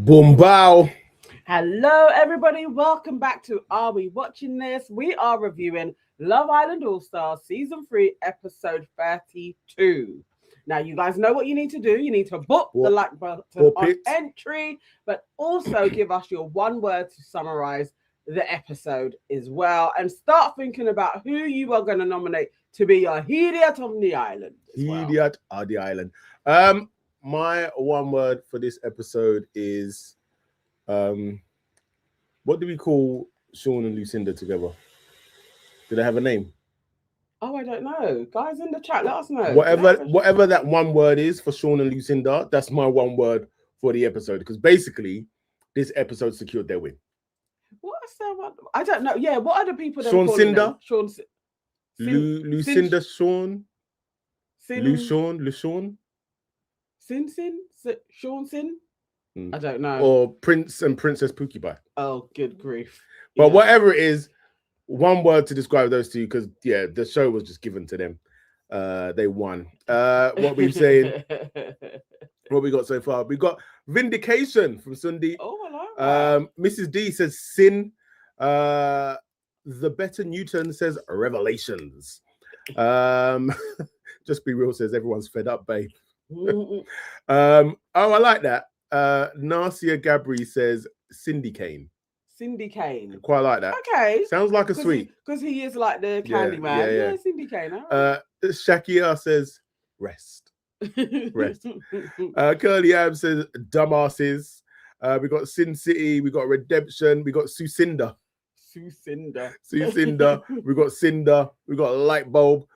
Boom bow. Hello, everybody. Welcome back to Are We Watching This? We are reviewing Love Island All Stars Season 3, Episode 32. Now, you guys know what you need to do. You need to book the like button on entry, but also give us your one word to summarize the episode as well. And start thinking about who you are going to nominate to be your idiot on the island. Idiot on the island. My one word for this episode is what do we call Sean and Lucinda together? Do they have a name? Oh, I don't know. Guys in the chat, let us know. Whatever that one word is for Sean and Lucinda, that's my one word for the episode. Because basically, this episode secured their win. What's that one? I don't know. Yeah, what are the people that Sean Cinder? Sean Lucinda Sean? Sean? Sean Sin? I don't know. Or Prince and Princess Pookie Pie. Oh, good grief. But whatever it is, one word to describe those two, because the show was just given to them. They won. What we saying? What we got so far? We got vindication from Sundi. Oh, hello. Mrs. D says sin. The Better Newton says revelations. Just be real says everyone's fed up, babe. I like that. Narcia Gabri says Cindy Kane. Cindy Kane. Quite like that. Okay. Sounds like a sweet. Because he is like the candy man. Yeah, Cindy Kane. Right. Shakira says rest. Rest. Curly Ab says dumbasses. We got Sin City. We got Redemption. We got Sucinda. We got Cinder. We got Light Bulb.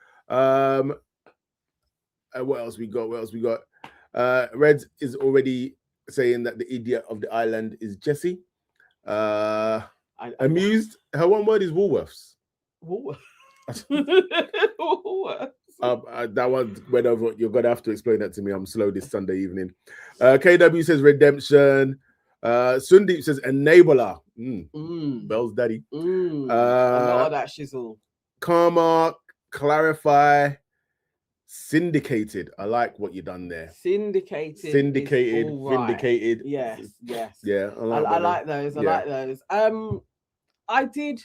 What else we got? Reds is already saying that the idiot of the island is Jessie. Amused. Her one word is Woolworths. Woolworths. That one went over. You're gonna have to explain that to me. I'm slow this Sunday evening. KW says redemption. Sundeep says enabler. Bell's daddy. A lot of that shizzle. Karma, clarify, syndicated. I like what you done there. Syndicated, vindicated. Yes. Yeah, I like those. I did,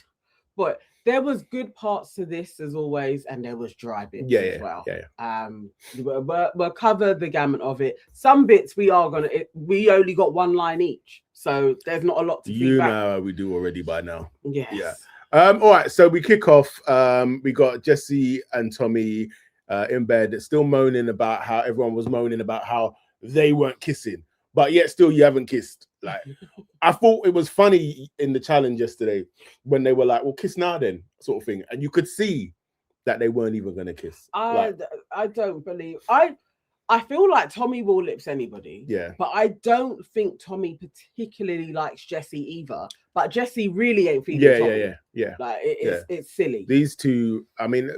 but there was good parts to this as always, and there was dry bits as well. We'll cover the gamut of it. Some bits we only got one line each, so there's not a lot to feedback. Know we do already by now. Yes. Yeah. All right, so we kick off. We got Jessie and Tommy in bed, still moaning about how everyone was moaning about how they weren't kissing, but yet still you haven't kissed. Like, I thought it was funny in the challenge yesterday when they were like, well, kiss now then, sort of thing. And you could see that they weren't even going to kiss. I don't believe... I feel like Tommy will lips anybody. Yeah. But I don't think Tommy particularly likes Jessie either. But Jessie really ain't feeling Tommy. Yeah. Like, it's silly. These two, I mean,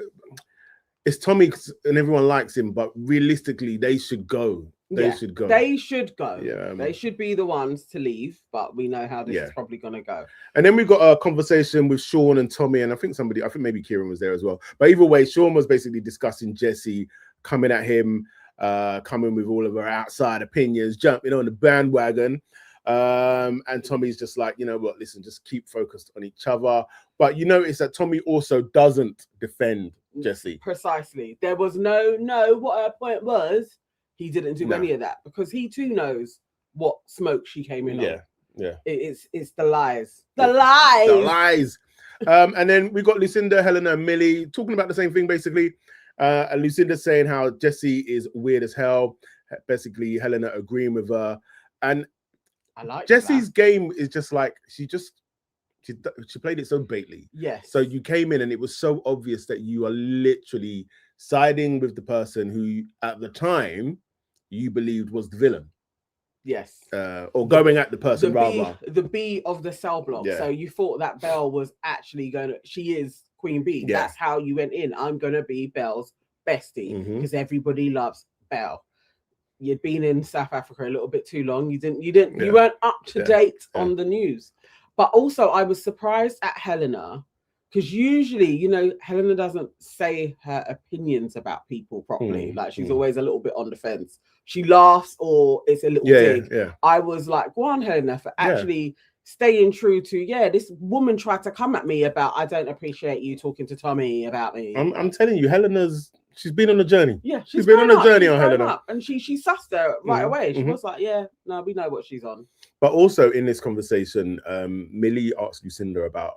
it's Tommy and everyone likes him, but realistically, they should go. They should go. Yeah, they should be the ones to leave, but we know how this is probably going to go. And then we got a conversation with Sean and Tommy, and I think maybe Kieran was there as well. But either way, Sean was basically discussing Jessie, coming at him, coming with all of her outside opinions, jumping on the bandwagon. And Tommy's just like, you know what, listen, just keep focused on each other. But you notice that Tommy also doesn't defend Jessie. Precisely. There was no, what her point was. He didn't do any of that because he too knows what smoke she came in on. Yeah. It's the lies. The lies. And then we got Lucinda, Helena, and Millie talking about the same thing basically. And Lucinda saying how Jessie is weird as hell. Basically, Helena agreeing with her. And I like Jessie's game is just like she played it so baitly. Yes. So you came in and it was so obvious that you are literally siding with the person who at the time you believed was the villain. Yes. Or going at the person rather. The B of the cell block. Yeah. So you thought that Belle was actually she is Queen Bee. Yeah. That's how you went in. I'm going to be Belle's bestie because everybody loves Belle. You'd been in South Africa a little bit too long. You weren't up to date on the news. But also I was surprised at Helena because usually, you know, Helena doesn't say her opinions about people properly. Like she's always a little bit on the fence. She laughs or it's a little dig. Yeah. I was like, go on, Helena, for actually staying true to, this woman tried to come at me about, I don't appreciate you talking to Tommy about me. I'm telling you, she's been on a journey. Yeah, she's been on a journey on Helena. Up. And she sussed her right away. She was like, no, we know what she's on. But also in this conversation, Millie asked Lucinda about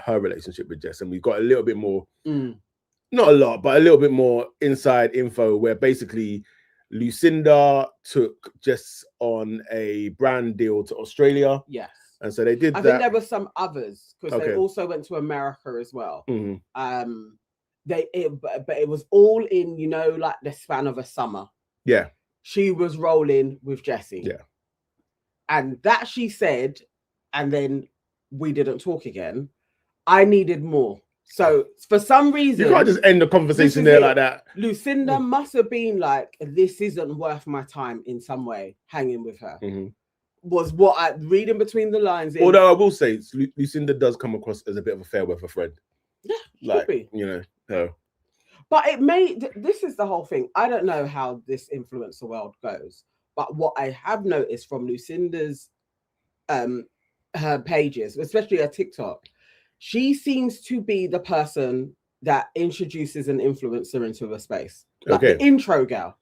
her relationship with Jess, and we've got a little bit more, not a lot, but a little bit more inside info where basically Lucinda took Jess on a brand deal to Australia. Yes. And so they did I think there were some others because they also went to America as well. But it was all in, you know, like the span of a summer. Yeah. She was rolling with Jessie. Yeah. And that she said, and then we didn't talk again. I needed more. So for some reason, you can't just end the conversation there like that. Lucinda must have been like, this isn't worth my time in some way, hanging with her. Was what I reading between the lines. Although I will say, Lucinda does come across as a bit of a fair weather friend. Yeah, like, you know, no. But it made, this is the whole thing. I don't know how this influencer world goes, but what I have noticed from Lucinda's her pages, especially her TikTok, she seems to be the person that introduces an influencer into a space, like the intro girl.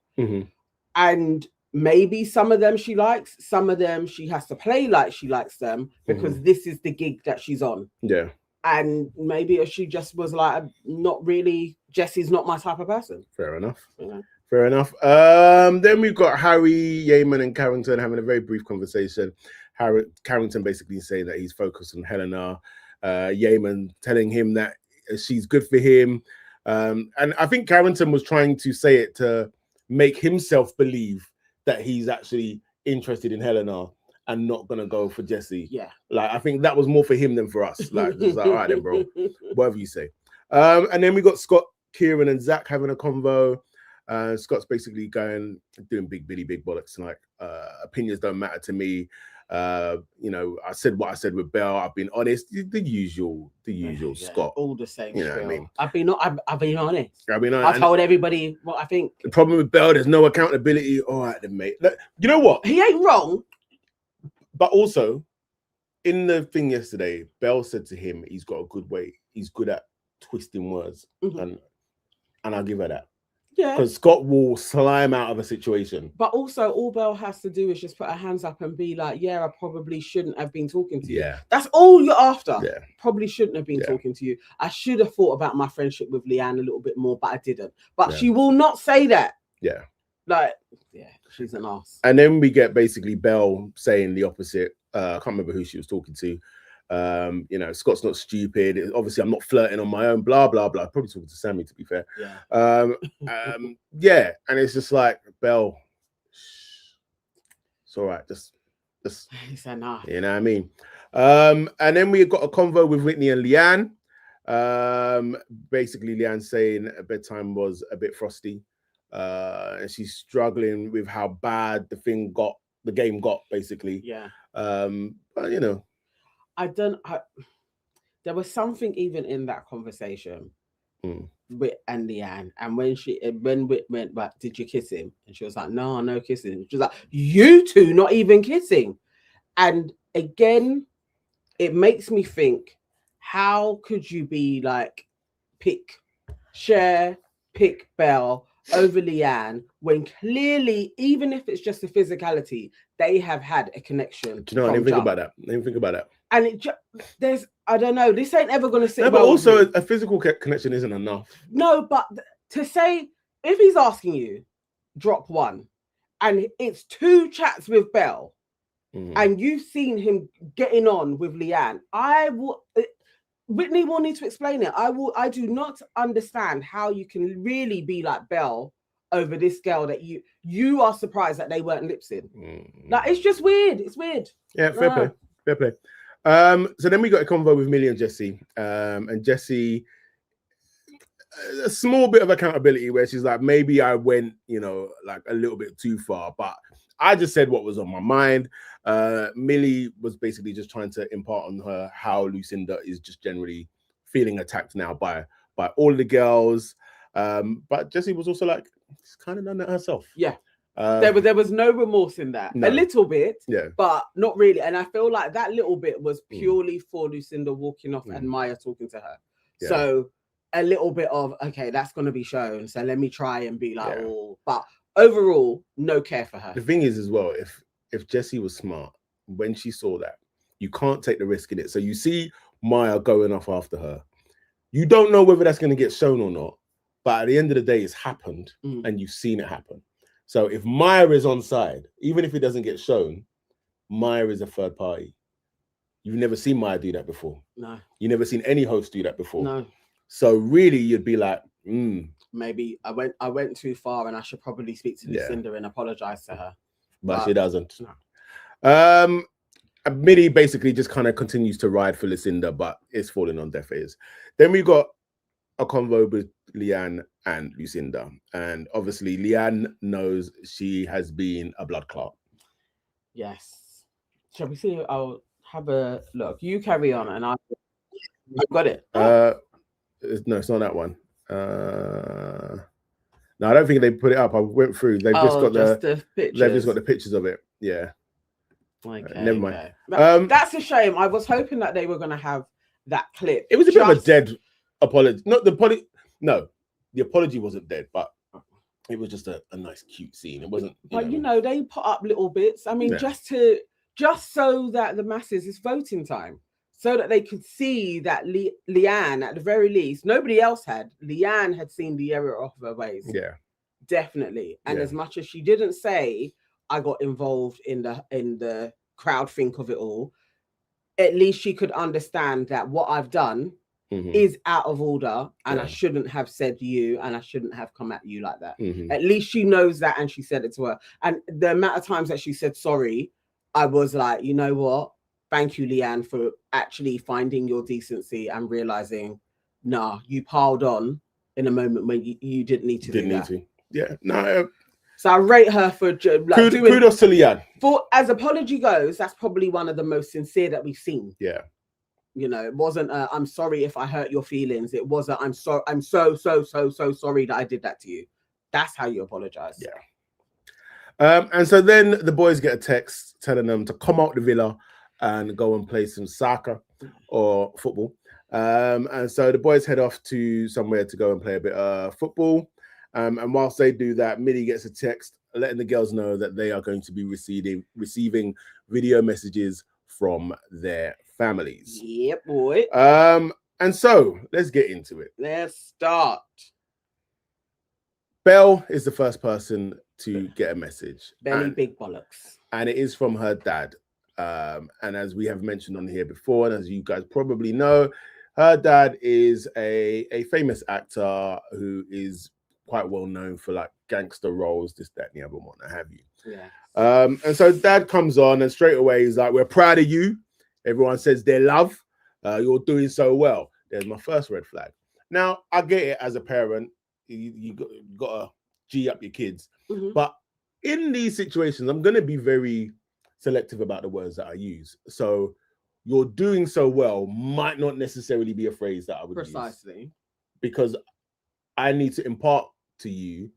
And maybe some of them she likes, some of them she has to play like she likes them because this is the gig that she's on. Yeah. And maybe if she just was like, not really, Jessie's not my type of person. Fair enough. Yeah. Fair enough. Then we've got Harry, Yeaman, and Carrington having a very brief conversation. Carrington basically saying that he's focused on Helena. Yeaman telling him that she's good for him. And I think Carrington was trying to say it to make himself believe that he's actually interested in Helena and not gonna go for Jessie. Yeah. Like, I think that was more for him than for us. Like, just like, all right then, bro. Whatever you say. And then we got Scott, Kieran, and Zach having a convo. Scott's basically doing big bollocks, like opinions don't matter to me. You know, I said what I said with Belle. I've been honest. The usual Scott. All the same. You know what I mean? I've been honest. I told everybody what I think. The problem with Belle, there's no accountability. All right, then, mate. Look, you know what? He ain't wrong. But also, in the thing yesterday, Belle said to him, he's got a good way. He's good at twisting words, and I'll give her that. Yeah, because Scott will slime out of a situation. But also, all Belle has to do is just put her hands up and be like, "Yeah, I probably shouldn't have been talking to you." Yeah, that's all you're after. Yeah, probably shouldn't have been talking to you. I should have thought about my friendship with Leanne a little bit more, but I didn't. But she will not say that. Yeah, like, yeah, she's an ass. And then we get basically Belle saying the opposite. I can't remember who she was talking to. You know, Scott's not stupid. Obviously, I'm not flirting on my own. Blah blah blah. Probably talking to Sammy, to be fair. Yeah. Yeah, and it's just like, Belle, it's all right. Just. It's enough. You know what I mean? And then we got a convo with Whitney and Leanne. Basically, Leanne saying bedtime was a bit frosty, and she's struggling with how bad the game got. Basically, yeah. But you know. There was something even in that conversation with and Leanne, and when Whit went back, did you kiss him? And she was like, no kissing. She was like, you two not even kissing. And again, it makes me think, how could you be like pick Belle over Leanne when clearly, even if it's just a physicality, they have had a connection. Do you know? I didn't think about that. And I don't know, this ain't ever going to sit. No, but also a physical connection isn't enough. No, but to say, if he's asking you, drop one, and it's 2 chats with Belle, and you've seen him getting on with Leanne, Whitney will need to explain it. I do not understand how you can really be like Belle over this girl that you are surprised that they weren't lip-synced. Like, it's just weird. It's weird. Yeah, fair play. So then we got a convo with Millie and Jessie. And Jessie, a small bit of accountability where she's like, maybe I went, like a little bit too far, but I just said what was on my mind. Millie was basically just trying to impart on her how Lucinda is just generally feeling attacked now by all the girls. But Jessie was also like, she's kind of done that herself. Yeah. There was no remorse in that. No. A little bit, Yeah, but not really. And I feel like that little bit was purely for Lucinda walking off and Maya talking to her. Yeah. So a little bit of, okay, that's going to be shown. So let me try and be like, oh, but overall, no care for her. The thing is as well, if Jessie was smart, when she saw that, you can't take the risk in it. So you see Maya going off after her. You don't know whether that's going to get shown or not. But at the end of the day, it's happened and you've seen it happen. So if Maya is on side, even if it doesn't get shown, Maya is a third party. You've never seen Maya do that before. No. You've never seen any host do that before. No. So really, you'd be like, maybe I went too far and I should probably speak to Lucinda and apologize to her. But she doesn't. No. Millie basically just kind of continues to ride for Lucinda, but it's falling on deaf ears. Then we got a convo with Leanne and Lucinda, and obviously Leanne knows she has been a blood clot. Yes. Shall we see? I'll have a look. You carry on, and I've got it. No, it's not that one. No, I don't think they put it up. I went through. They've just got the pictures. They've just got the pictures of it. Yeah. Okay. Never mind. Okay. That's a shame. I was hoping that they were going to have that clip. It was a bit of a dead apology. No, the apology wasn't dead, but it was just a nice, cute scene. It wasn't. But they put up little bits. I mean, just so that the masses, it's voting time, so that they could see that Leanne, at the very least, nobody else had. Leanne had seen the error of her ways. Yeah, definitely. And as much as she didn't say, I got involved in the crowd think of it all, at least she could understand that what I've done is out of order, and I shouldn't have said you, and I shouldn't have come at you like that. At least she knows that, and she said it to her. And the amount of times that she said sorry, I was like, you know what? Thank you, Leanne, for actually finding your decency and realizing, nah, you piled on in a moment when you didn't need to do that. Yeah, no. So I rate her for kudos to Leanne. For as apology goes, that's probably one of the most sincere that we've seen. Yeah. It wasn't I'm sorry if I hurt your feelings. It was I'm so sorry that I did that to you. That's how you apologize. Yeah. And so then the boys get a text telling them to come out the villa and go and play some soccer or football. And so the boys head off to somewhere to go and play a bit of football. And whilst they do that, Millie gets a text letting the girls know that they are going to be receiving video messages from their families. Yep, boy. And so let's get into it. Let's start. Belle is the first person to get a message. Big bollocks. And it is from her dad. And as we have mentioned on here before, and as you guys probably know, her dad is a famous actor who is quite well known for like gangster roles, this, that, and the other, what have you. Yeah. And so dad comes on and straight away he's like, we're proud of you. Everyone says their love. You're doing so well. There's my first red flag. Now, I get it as a parent. You got to G up your kids. But in these situations, I'm going to be very selective about the words that I use. So you're doing so well might not necessarily be a phrase that I would use. Because I need to impart to you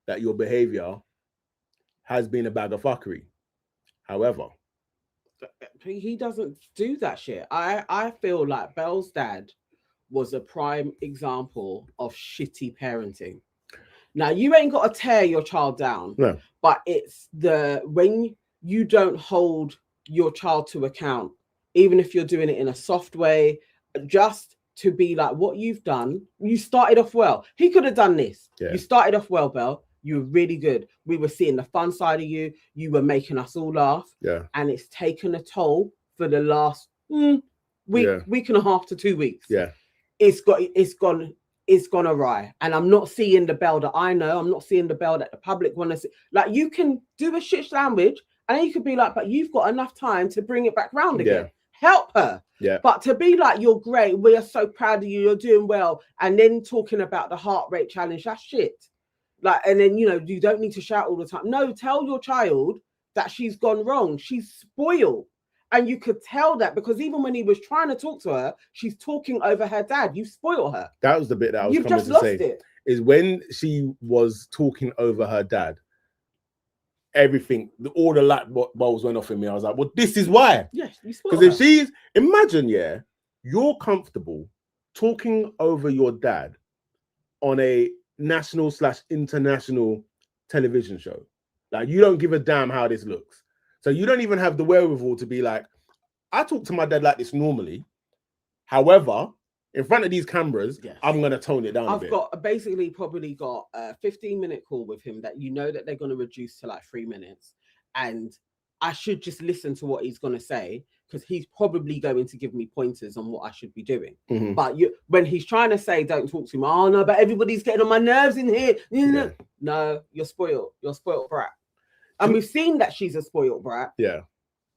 that your behavior has been a bag of fuckery. However, he doesn't do that shit. I feel like Belle's dad was a prime example of shitty parenting. Now, you ain't got to tear your child down, but it's when you don't hold your child to account, even if you're doing it in a soft way, just to be like, what you've done, you started off well. He could have done this. Yeah. You started off well, Belle. You were really good. We were seeing the fun side of you. You were making us all laugh. Yeah. And it's taken a toll for the last week and a half to 2 weeks. Yeah. It's gone awry. And I'm not seeing the Belle that I know. I'm not seeing the Belle that the public want to see. Like, you can do a shit sandwich and you could be like, but you've got enough time to bring it back round again. Yeah. Help her. Yeah. But to be like, you're great, we are so proud of you, you're doing well, and then talking about the heart rate challenge, that's shit. Like, and then, you don't need to shout all the time. No, tell your child that she's gone wrong. She's spoiled. And you could tell that because even when he was trying to talk to her, she's talking over her dad. You spoil her. That was the bit that I was You've coming just to lost say. it. Is when she was talking over her dad, everything, all the light bulbs went off in me. I was like, well, this is why. Yes, you spoil Because if her. she's, imagine, yeah, you're comfortable talking over your dad on a national/international television show. Like, you don't give a damn how this looks. So you don't even have the wherewithal to be like, I talk to my dad like this normally. However, in front of these cameras, Yes. I'm going to tone it down a bit. I've probably got a 15-minute call with him that you know that they're going to reduce to like 3 minutes. And I should just listen to what he's going to say because he's probably going to give me pointers on what I should be doing. Mhm. But when he's trying to say, don't talk to him. Oh, no, but everybody's getting on my nerves in here. Yeah. No, you're spoiled. You're a spoiled brat. And we've seen that she's a spoiled brat. Yeah.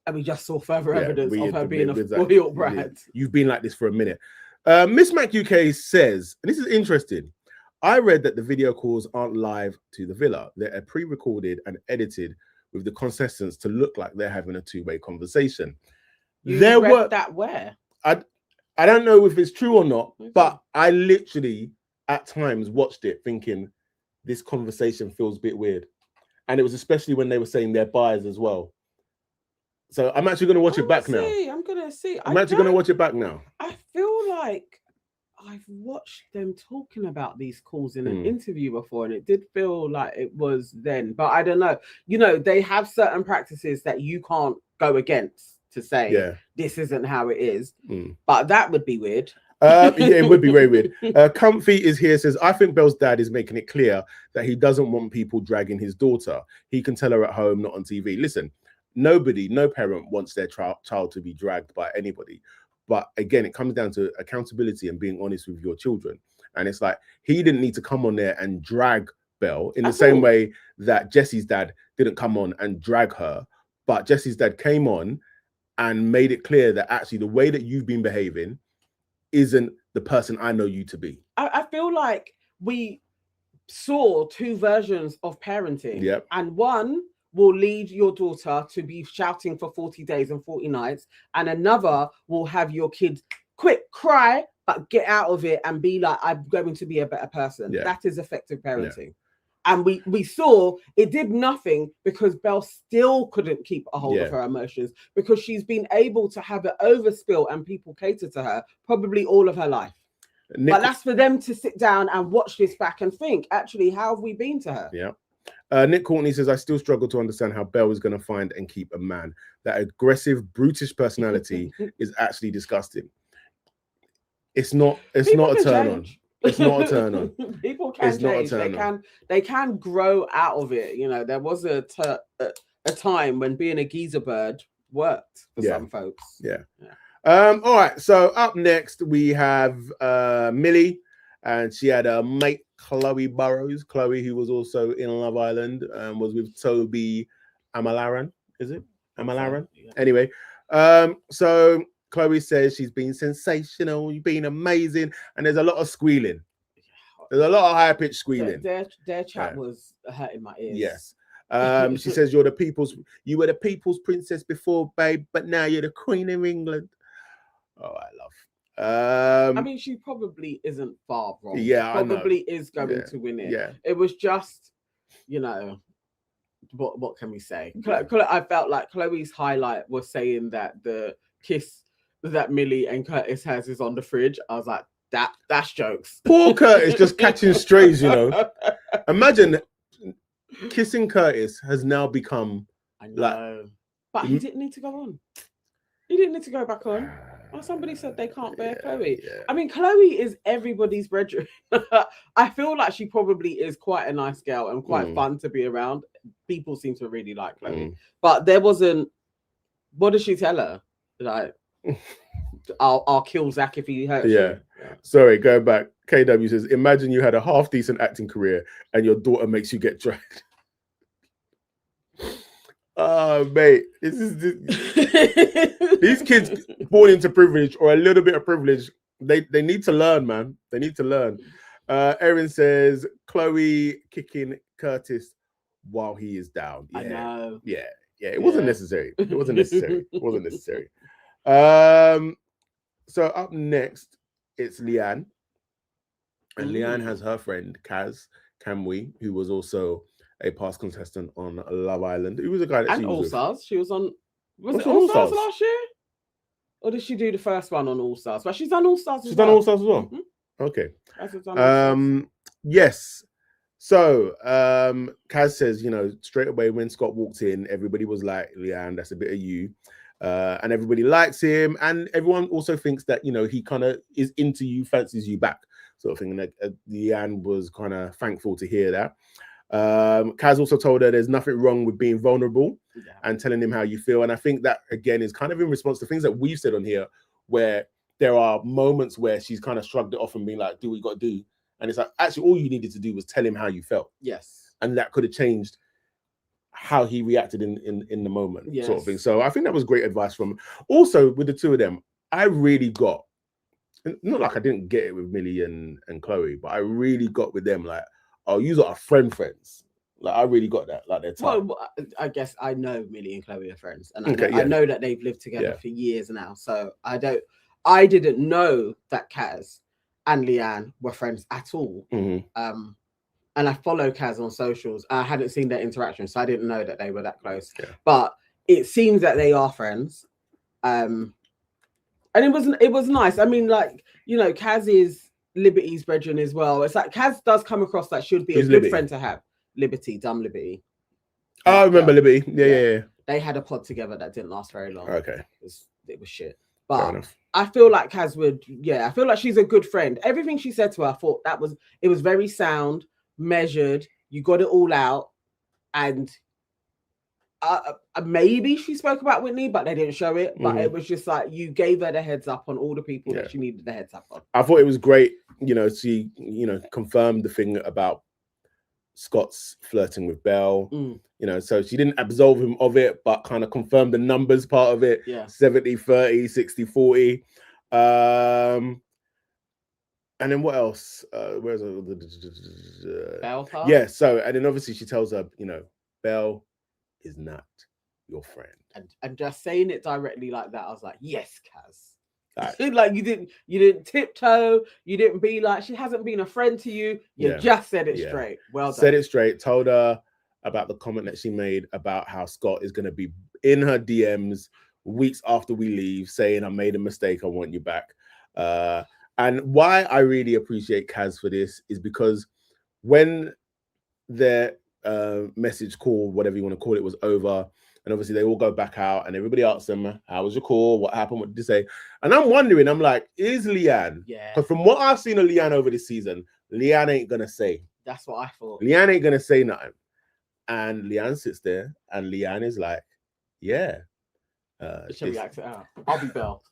And we just saw further evidence of her being a with spoiled brat. You've been like this for a minute. Miss Mac UK says, and this is interesting, I read that the video calls aren't live to the villa. They're pre-recorded and edited with the contestants to look like they're having a two-way conversation. You read that where? I don't know if it's true or not, but I literally at times watched it thinking this conversation feels a bit weird. And it was especially when they were saying their buys as well. So I'm actually going to watch it back now. I'm going to see. I'm actually going to watch it back now. I feel like I've watched them talking about these calls in an interview before, and it did feel like it was then. But I don't know. You know, they have certain practices that you can't go against to say this isn't how it is. But that would be weird. Yeah, it would be very weird. Comfy is here, says, I think Belle's dad is making it clear that he doesn't want people dragging his daughter. He can tell her at home, not on TV. Listen, no parent wants their child to be dragged by anybody. But again, it comes down to accountability and being honest with your children. And it's like, he didn't need to come on there and drag Belle in the same way that Jesse's dad didn't come on and drag her. But Jesse's dad came on and made it clear that actually the way that you've been behaving isn't the person I know you to be. I feel like we saw two versions of parenting. Yep. And one will lead your daughter to be shouting for 40 days and 40 nights. And another will have your kids quick cry, but get out of it and be like, I'm going to be a better person. Yeah. That is effective parenting. Yeah. And we saw it did nothing because Belle still couldn't keep a hold of her emotions because she's been able to have it overspill and people cater to her probably all of her life. But that's for them to sit down and watch this back and think, actually, how have we been to her? Yeah. Nick Courtney says, I still struggle to understand how Belle is going to find and keep a man. That aggressive, brutish personality is actually disgusting. It's not a turn on. It's not a turn on. People can change. They can grow out of it. You know, there was a time when being a geezer bird worked for some folks. Yeah. All right. So up next we have Millie, and she had a mate, Chloe Burrows. Chloe, who was also in Love Island, was with Toby Amalaran. Is it Amalaran? Yeah. Anyway, so Chloe says she's been sensational, you've been amazing, and there's a lot of squealing. There's a lot of high-pitched squealing. Their chat was hurting my ears. Yes. She says you were the people's princess before, babe, but now you're the queen of England. Oh, I love. I mean, she probably isn't far wrong. Yeah, she probably is going to win it. Yeah. It was just, you know, what can we say? I felt like Chloe's highlight was saying that the kiss that Millie and Curtis has is on the fridge. I was like, that's jokes. Poor Curtis just catching strays, you know. Imagine kissing Curtis has now become but he didn't need to go on. He didn't need to go back on. Somebody said they can't bear Chloe. Yeah. I mean, Chloe is everybody's brethren. I feel like she probably is quite a nice girl and quite fun to be around. People seem to really like Chloe. But there wasn't, what did she tell her? Like, I'll kill Zach if he hurts you. Yeah. Sorry, go back. KW says, imagine you had a half decent acting career and your daughter makes you get dragged. Oh, mate, these kids born into privilege or a little bit of privilege, they need to learn, man. They need to learn. Erin says, Chloe kicking Curtis while he is down. Yeah. I know. Yeah. Yeah, it wasn't necessary. It wasn't necessary. It wasn't necessary. So up next, it's Leanne. And Leanne has her friend, Kaz Kamwi, who was also a past contestant on Love Island. Who was a guy that she was with. All-Stars. She was on... Was it on All-Stars last year? Or did she do the first one on All-Stars? But she's done All-Stars She's done All-Stars as well? Okay. Yes. So, Kaz says, straight away when Scott walked in, everybody was like, Leanne, that's a bit of you. And everybody likes him. And everyone also thinks that, he kind of is into you, fancies you back, sort of thing. And Leanne was kind of thankful to hear that. Kaz also told her there's nothing wrong with being vulnerable and telling him how you feel. And I think that, again, is kind of in response to things that we've said on here, where there are moments where she's kind of shrugged it off and been like, do what you got to do. And it's like, actually, all you needed to do was tell him how you felt. Yes. And that could have changed how he reacted in the moment, sort of thing. So I think that was great advice from... Also, with the two of them, I really got... Not like I didn't get it with Millie and Chloe, but I really got with them, like, oh, you are friends. Like, I really got that, like, their time. Well, I guess I know Millie and Chloe are friends. And I know that they've lived together for years now. So I didn't know that Kaz and Leanne were friends at all. And I follow Kaz on socials. I hadn't seen their interaction, so I didn't know that they were that close. But it seems that they are friends. And it was nice. I mean, like, Kaz is Liberty's brethren as well. It's like Kaz does come across that should be a good friend to have. Liberty, dumb Liberty. Oh, I remember Liberty. Yeah. They had a pod together that didn't last very long. Okay. It was shit. But I feel like Kaz would, I feel like she's a good friend. Everything she said to her, I thought it was very sound, measured. You got it all out. And maybe she spoke about Whitney, but they didn't show it. But it was just like, you gave her the heads up on all the people that she needed the heads up on. I thought it was great, she, confirmed the thing about Scott's flirting with Belle. So she didn't absolve him of it, but kind of confirmed the numbers part of it. 70-30, 60-40. And then what else? Where's Belle? Yeah, so, and then obviously she tells her, Belle is not your friend. And just saying it directly like that, I was like, yes, Kaz. Like you didn't tiptoe, you didn't be like, she hasn't been a friend to you. You just said it straight. Well done. Said it straight, told her about the comment that she made about how Scott is going to be in her DMs weeks after we leave, saying, I made a mistake, I want you back. And why I really appreciate Kaz for this is because when their message call, whatever you want to call it, was over, and obviously they all go back out and everybody asks them, how was your call? What happened? What did you say? And I'm wondering, I'm like, is Leanne? Because from what I've seen of Leanne over this season, Leanne ain't going to say. That's what I thought. Leanne ain't going to say nothing. And Leanne sits there and Leanne is like, yeah. Shall we act it out? I'll be Belle.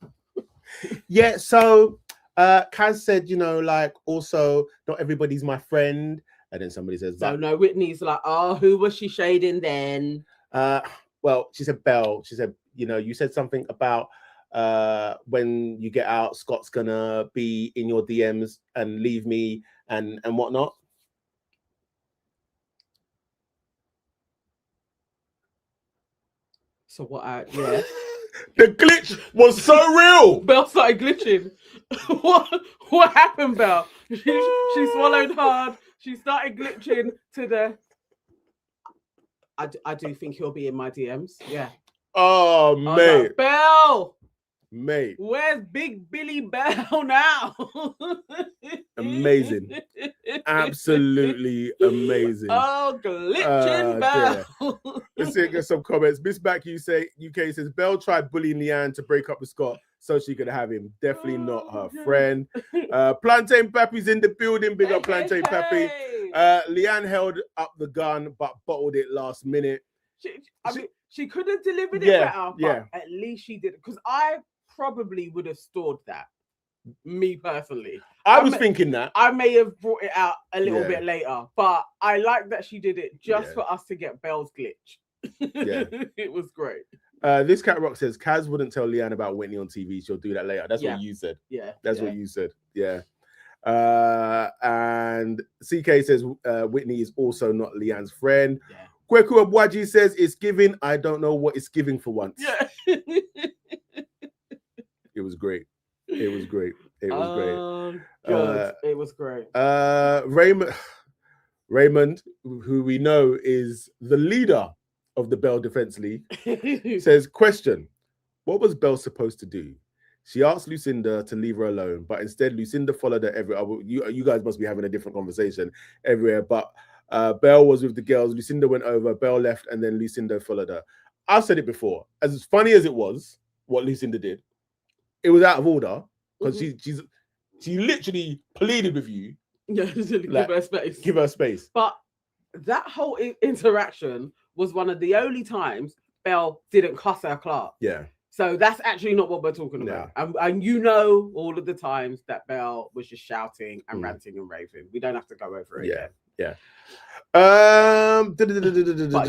So Kaz said, like, also, not everybody's my friend. And then somebody says, so no, Whitney's like, oh, who was she shading then? Well, she said, Belle, she said, you said something about when you get out, Scott's gonna be in your DMs and leave me and whatnot. So what? The glitch was so real. Belle started glitching. What happened, Belle? She swallowed hard. She started glitching to the... I do think he'll be in my DMs. Yeah. Oh, mate. Like, Belle! Mate. Where's Big Billy Belle now? Amazing. Absolutely amazing. Oh, glitching Belle. Let's see, get some comments. Miss Back UK says, Belle tried bullying Leanne to break up with Scott so she could have him. Definitely not her friend. Plantain Pappy's in the building. Big up Plantain Pappy. Leanne held up the gun but bottled it last minute. She could have delivered it better, but at least she did. Because I probably would have stored that. Me personally. I was thinking that. I may have brought it out a little bit later, but I like that she did it just for us to get Belle's glitch. It was great. This Cat Rock says, Kaz wouldn't tell Leanne about Whitney on TV. She'll do that later. That's what you said. That's what you said. Yeah. And CK says, Whitney is also not Leanne's friend. Kweku Abwaji says it's giving. I don't know what it's giving for once. Yeah. It was great. It was great. It was great. Good. It was great. Raymond, who we know is the leader of the Bell Defense League, says, question, what was Bell supposed to do? She asked Lucinda to leave her alone, but instead Lucinda followed her everywhere. You guys must be having a different conversation everywhere, but Bell was with the girls. Lucinda went over, Bell left, and then Lucinda followed her. I've said it before. As funny as it was, what Lucinda did, it was out of order because she literally pleaded with you. Yeah, like, give her space. Give her space. But that whole interaction was one of the only times Bell didn't cuss her Clark. Yeah. So that's actually not what we're talking about. Yeah. And you know all of the times that Bell was just shouting and ranting and raving. We don't have to go over it again. Yeah. But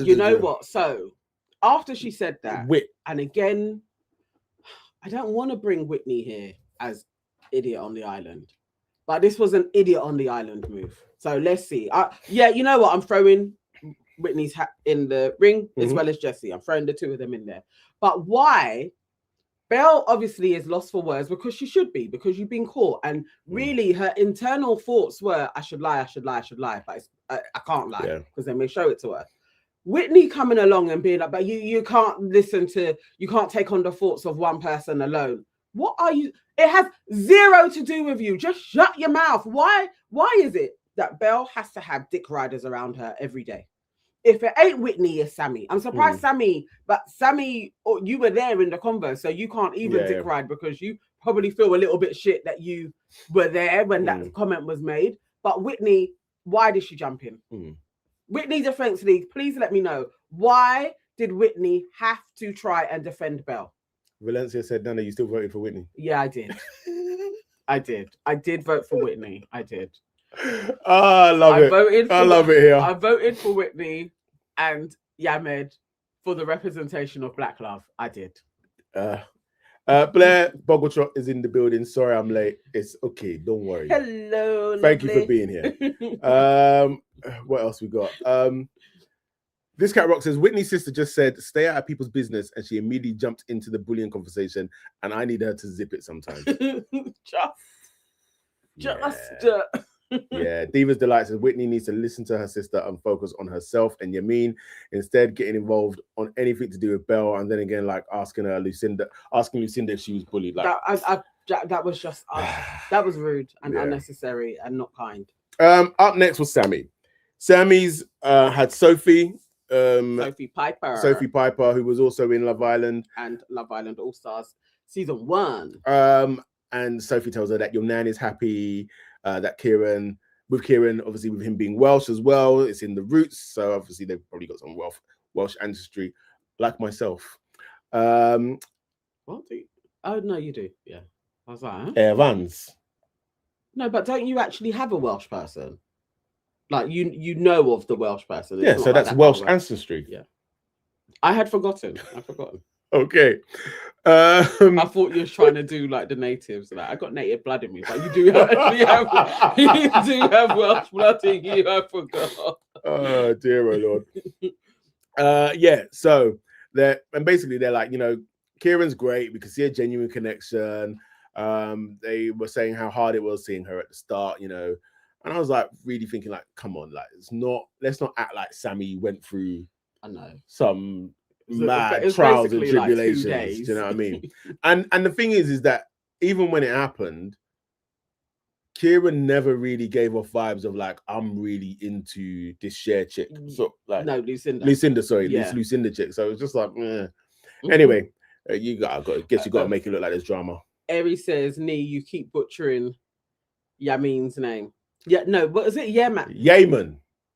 you know what? So after she said that, and again, I don't want to bring Whitney here as idiot on the island. But this was an idiot on the island move. So let's see. Yeah, you know what? I'm throwing Whitney's hat in the ring as well as Jessie. I'm throwing the two of them in there. But why? Belle obviously is lost for words because she should be, because you've been caught. And really her internal thoughts were, I should lie. But I can't lie because then we show it to her. Whitney coming along and being like, but you can't you can't take on the thoughts of one person alone. What are you? It has zero to do with you. Just shut your mouth. Why is it that Belle has to have dick riders around her every day? If it ain't Whitney, it's Sammy. I'm surprised Sammy, but Sammy, you were there in the convo, so you can't even dick ride because you probably feel a little bit shit that you were there when that comment was made. But Whitney, why did she jump in? Whitney Defense League, please let me know. Why did Whitney have to try and defend Belle? Valencia said, Nana, you still voted for Whitney? Yeah, I did. I did vote for Whitney. I did. I love it. I love it here. I voted for Whitney and Yamed for the representation of Black love. I did. Blair Bogletrot is in the building. Sorry I'm late. It's okay. Don't worry. Hello. Thank you for being here. What else we got? This Cat Rock says, Whitney's sister just said, stay out of people's business, and she immediately jumped into the bullying conversation, and I need her to zip it sometimes. Yeah, Diva's Delight says, Whitney needs to listen to her sister and focus on herself and Yamin, instead getting involved on anything to do with Belle, and then again, like asking Lucinda if she was bullied. Like that was just that was rude and unnecessary and not kind. Up next was Sammy. Sammy's had Sophie Piper, who was also in Love Island and Love Island All-Stars season 1. And Sophie tells her that your nan is happy, that Kieran, obviously with him being Welsh as well, it's in the roots, so obviously they've probably got some Welsh ancestry, like myself. What do you? Oh no, you do. Yeah, I was like, Evans. No, but don't you actually have a Welsh person? Like you know of the Welsh person. Yeah, so that's Welsh ancestry. Yeah. I had forgotten. Okay. I thought you were trying to do like the natives. Like I got native blood in me, but you do actually have Welsh blood in you. I forgot. Oh dear, oh Lord. Yeah. So they're like, you know, Kieran's great. We can see a genuine connection. They were saying how hard it was seeing her at the start, you know. And I was like really thinking, like, come on, like let's not act like Sammy went through some mad trials and tribulations. Like, do you know what I mean? and the thing is that even when it happened, Kieran never really gave off vibes of like, I'm really into this share chick. So like Lucinda, sorry, this Lucinda chick. So it was just like, Anyway, you got to make it look like there's drama. Eri says, Nee, you keep butchering Yamin's name. Yeah, no, what is it? Yemen.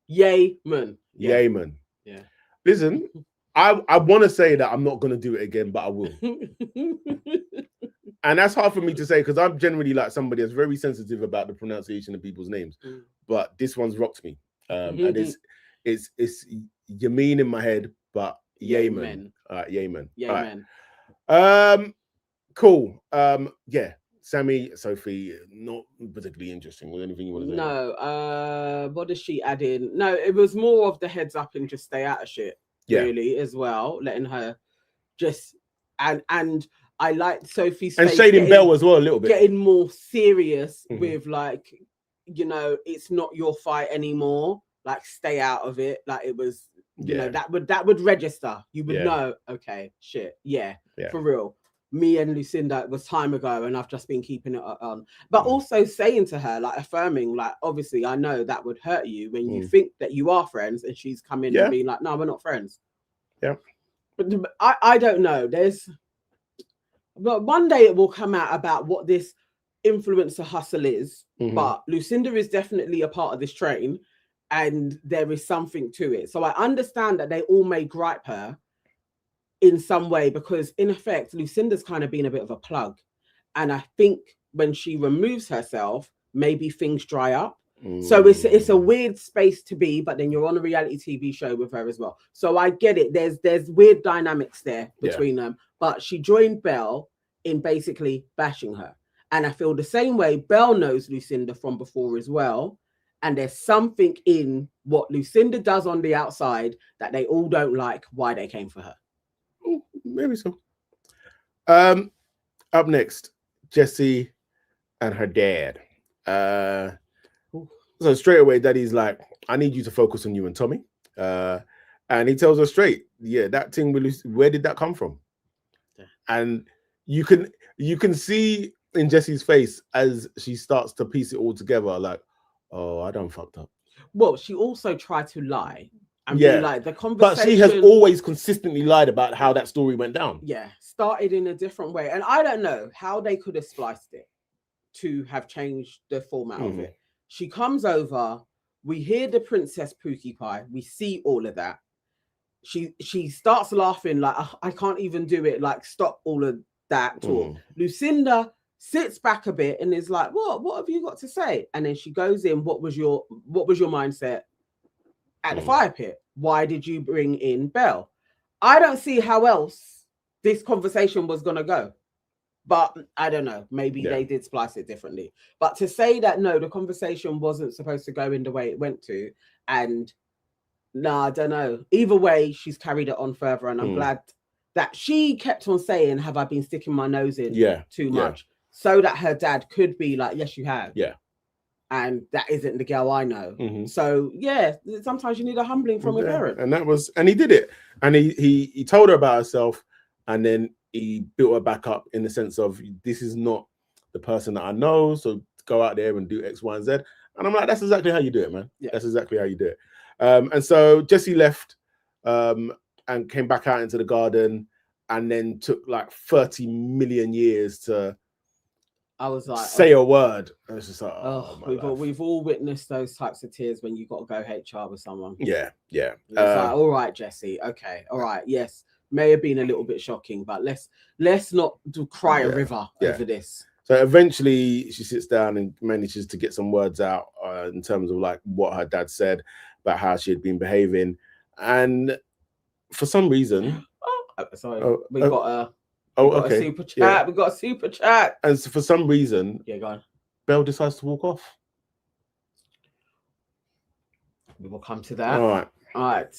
Yeah. Listen, I want to say that I'm not going to do it again, but I will. And that's hard for me to say because I'm generally like somebody that's very sensitive about the pronunciation of people's names. But this one's rocked me. And it's Yamin in my head, but Yemen. Yemen. Yemen. Cool. Yeah. Sammy, Sophie, not particularly interesting. Was anything you want to say? No. What does she add in? No, it was more of the heads up and just stay out of shit. Yeah. Really, as well, letting her just and I liked Sophie's And face shading Belle as well a little bit. getting more serious with like, you know, it's not your fight anymore. Like, stay out of it. Like, it was, you know, that would register. You would know, okay, shit, for real. Me and Lucinda, it was time ago, and I've just been keeping it on. But also saying to her, like, affirming, like, obviously, I know that would hurt you when you think that you are friends, and she's come in and being like, no, we're not friends. Yeah. But I don't know. But one day it will come out about what this influencer hustle is. But Lucinda is definitely a part of this train, and there is something to it. So I understand that they all may gripe her in some way, because in effect, Lucinda's kind of been a bit of a plug. And I think when she removes herself, maybe things dry up. So it's a weird space to be, but then you're on a reality TV show with her as well. So I get it. There's weird dynamics there between them. But she joined Belle in basically bashing her. And I feel the same way. Belle knows Lucinda from before as well. And there's something in what Lucinda does on the outside that they all don't like, why they came for her. Maybe so. Up next, Jessie and her dad. So straight away, Daddy's like, I need you to focus on you and Tommy. And he tells her straight, that thing with Lucy, where did that come from? And you can see in Jessie's face as she starts to piece it all together, like, oh, I done fucked up. Well, she also tried to lie. And be like, the conversation. But she has always consistently lied about how that story went down. Yeah, started in a different way. And I don't know how they could have spliced it to have changed the format of it. She comes over, we hear the Princess Pookie Pie, we see all of that. She starts laughing like, I can't even do it, like, stop all of that talk. Lucinda sits back a bit and is like, what have you got to say? And then she goes in, what was your mindset at the fire pit? Why did you bring in Belle? I don't see how else this conversation was going to go. But I don't know. Maybe they did splice it differently. But to say that, no, the conversation wasn't supposed to go in the way it went to. And no, I don't know. Either way, she's carried it on further. And I'm glad that she kept on saying, have I been sticking my nose in too much? So that her dad could be like, yes, you have. Yeah. And that isn't the girl I know. So sometimes you need a humbling from a parent. And he did it. And he told her about herself, and then he built her back up in the sense of, this is not the person that I know, so go out there and do X, Y, and Z. And I'm like, that's exactly how you do it, man. That's exactly how you do it. And so Jessie left and came back out into the garden, and then took like 30 million years to say a word. And it's just like, we've all witnessed those types of tears when you got to go HR with someone. Yeah. It's like, all right, Jessie. Okay, all right. Yes, may have been a little bit shocking, but let's not cry a river over this. So eventually, she sits down and manages to get some words out in terms of like what her dad said about how she had been behaving, and for some reason, we got a super chat. We got a super chat. And so for some reason, go on. Belle decides to walk off. We will come to that. All right.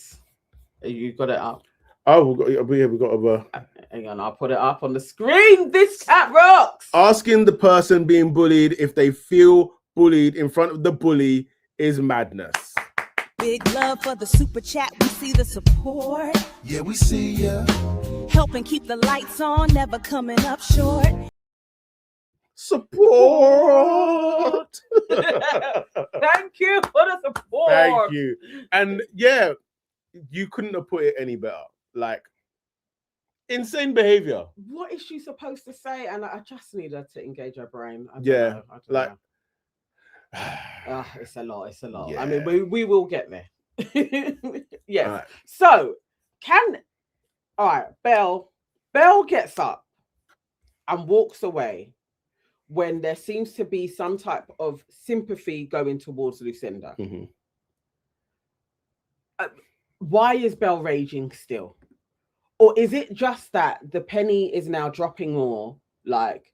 You got it up. Oh, we got hang on, I'll put it up on the screen. This cat rocks. Asking the person being bullied if they feel bullied in front of the bully is madness. Big love for the super chat. We see the support. Yeah, we see ya. Helping keep the lights on, never coming up short. Support. Thank you for the support. Thank you. And you couldn't have put it any better. Like, insane behavior. What is she supposed to say? And I just need her to engage her brain. I don't know. It's a lot. Yeah. I mean, we will get there. Yes. Right. So Belle gets up and walks away when there seems to be some type of sympathy going towards Lucinda. Why is Belle raging still? Or is it just that the penny is now dropping more? Like,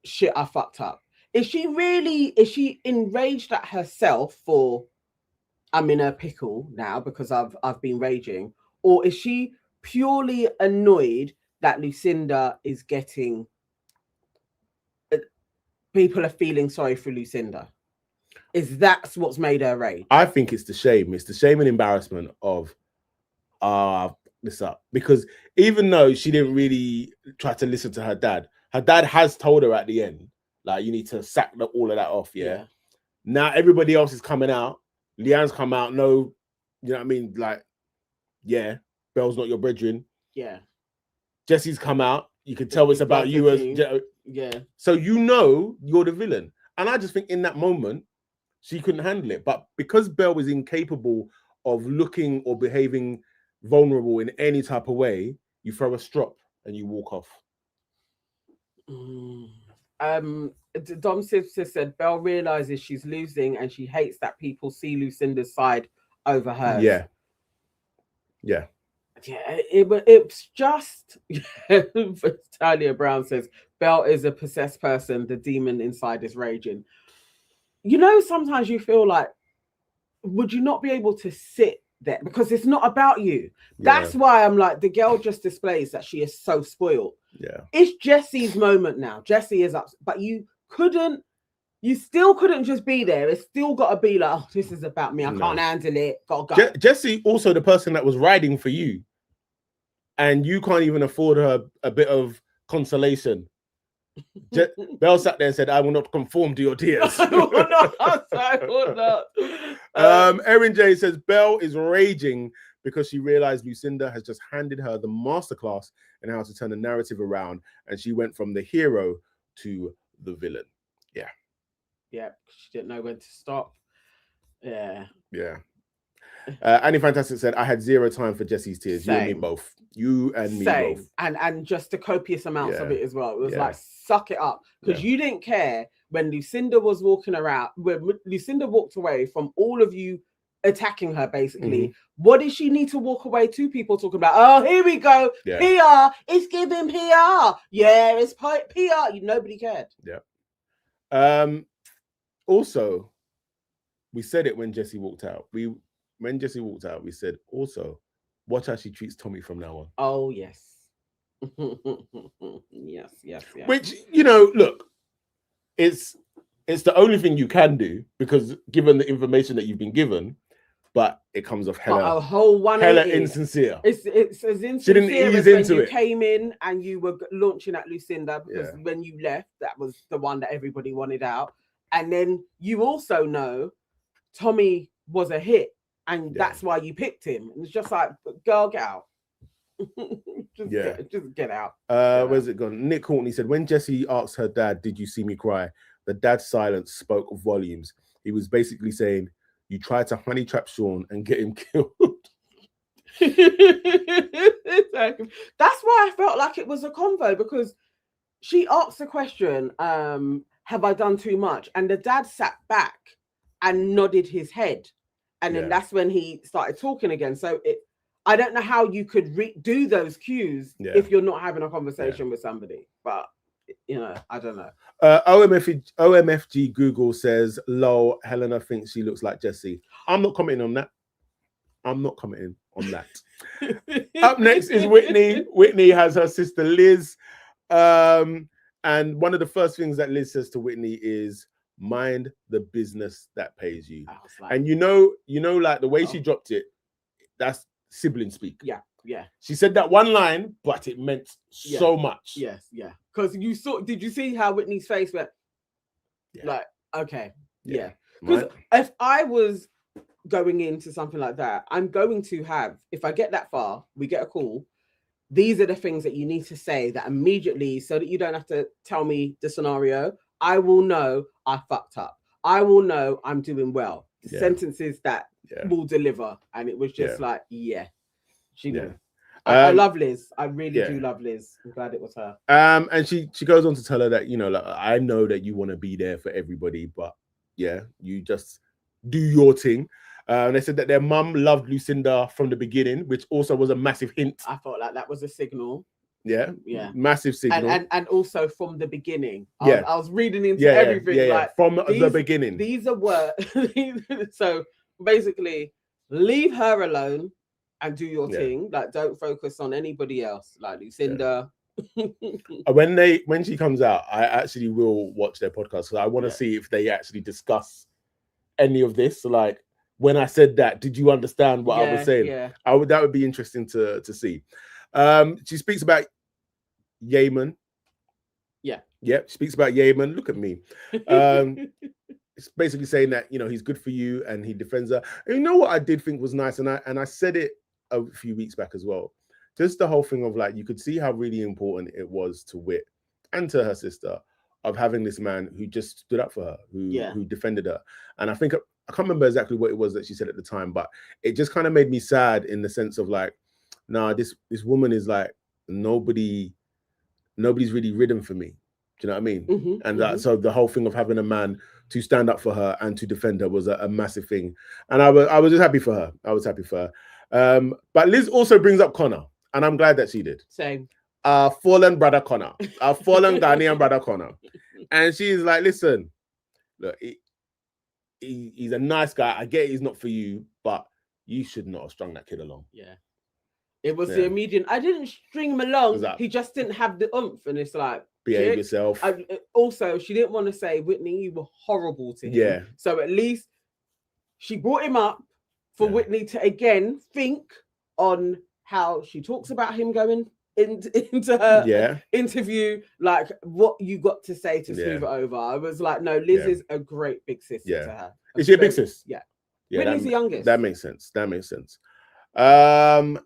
shit, I fucked up. Is she enraged at herself for I'm in a pickle now because I've been raging, or is she purely annoyed that Lucinda is getting people are feeling sorry for Lucinda? Is that's what's made her rage? I think it's the shame. It's the shame and embarrassment of this up, because even though she didn't really try to listen to her dad has told her at the end, like, you need to sack all of that off. Yeah. Now everybody else is coming out. Leanne's come out. No, you know what I mean? Like, yeah, Belle's not your brethren. Yeah. Jesse's come out. You can tell it's about you as yeah. So you know you're the villain. And I just think in that moment she couldn't handle it. But because Belle is incapable of looking or behaving vulnerable in any type of way, you throw a strop and you walk off. Dom Simpson said Belle realizes she's losing and she hates that people see Lucinda's side over hers. Yeah. It's just Talia Brown says Belle is a possessed person. The demon inside is raging. You know, sometimes you feel like, would you not be able to sit there? Because it's not about you. That's why I'm like, the girl just displays that she is so spoiled. Yeah. It's Jesse's moment now. Jesse is up, but you still couldn't just be there. It's still got to be like, oh, this is about me. I can't handle it. Gotta go. Jesse, also the person that was riding for you, and you can't even afford her a bit of consolation. Belle sat there and said, I will not conform to your tears. I will not. Erin J says Belle is raging because she realized Lucinda has just handed her the masterclass in how to turn the narrative around, and she went from the hero to the villain. Yeah, she didn't know when to stop. Yeah. Annie Fantastic said, I had zero time for Jesse's tears. Same. You and me both. You and me both. And just the copious amounts of it as well. It was like, suck it up. Because you didn't care when Lucinda was walking around, when Lucinda walked away from all of you attacking her, basically. What did she need to walk away to? People talking about, oh, here we go. PR. It's giving PR. Yeah, it's PR. Nobody cared. Also, we said it when Jessie walked out. When Jessie walked out, we said, also, watch how she treats Tommy from now on. Oh, yes. yes. Which, look, it's the only thing you can do, because given the information that you've been given, but it comes off hella, a whole 180. Hella insincere. It's as insincere she didn't ease as into when you it. Came in and you were launching at Lucinda, because when you left, that was the one that everybody wanted out. And then you also know Tommy was a hit, and that's why you picked him. And it's just like, girl, get out. just get out. Where's it gone? Nick Courtney said, when Jessie asked her dad, did you see me cry? The dad's silence spoke volumes. He was basically saying, you tried to honey trap Sean and get him killed. That's why I felt like it was a convo, because she asked the question, have I done too much? And the dad sat back and nodded his head. And then that's when he started talking again. So I don't know how you could do those cues if you're not having a conversation with somebody. But, I don't know. OMFG Google says, lol, Helena thinks she looks like Jessie. I'm not commenting on that. Up next is Whitney. Whitney has her sister Liz. And one of the first things that Liz says to Whitney is, mind the business that pays you. Like, and like the way she dropped it, that's sibling speak. Yeah. She said that one line, but it meant so much. Yes. Because did you see how Whitney's face went? Like, okay. Yeah. Because if I was going into something like that, I'm going to have, if I get that far, we get a call. These are the things that you need to say that immediately, so that you don't have to tell me the scenario. I will know I fucked up. I will know I'm doing well. Sentences that will deliver. And it was just like, she knew. I love Liz. I really do love Liz. I'm glad it was her. And she goes on to tell her that, like, I know that you want to be there for everybody, but you just do your thing. And they said that their mum loved Lucinda from the beginning, which also was a massive hint. I felt like that was a signal. Yeah, Yeah. massive signal. And also from the beginning. Yeah. I was reading into everything. Yeah. Like From the beginning. These are words. So basically, leave her alone and do your thing. Like, don't focus on anybody else. Like Lucinda. When she comes out, I actually will watch their podcast because I want to see if they actually discuss any of this. So like when I said that, did you understand what I was saying? Yeah. That would be interesting to see. She speaks about Yemen. Yeah, she speaks about Yemen. Look at me. It's basically saying that he's good for you and he defends her. And you know what I did think was nice, and I said it a few weeks back as well. Just the whole thing of like, you could see how really important it was to Wit and to her sister of having this man who just stood up for her, who defended her. And I think, I can't remember exactly what it was that she said at the time, but it just kind of made me sad in the sense of like, nah, this woman is like, nobody's really ridden for me. Do you know what I mean? And so the whole thing of having a man to stand up for her and to defend her was a massive thing. And I was just happy for her. I was happy for her. But Liz also brings up Connor. And I'm glad that she did. Same. Our fallen brother Connor. Our fallen Ghanaian brother Connor. And she's like, listen, look, he's a nice guy. I get he's not for you, but you should not have strung that kid along. Yeah. It was the immediate, I didn't string him along. He just didn't have the oomph. And it's like, behave yourself. Also, she didn't want to say, Whitney, you were horrible to him. Yeah. So at least she brought him up for Whitney to again think on how she talks about him going into her interview, like what you got to say to smooth it over. I was like, no, Liz is a great big sister to her. Is she a big sis? Yeah. Whitney's the youngest. That makes sense.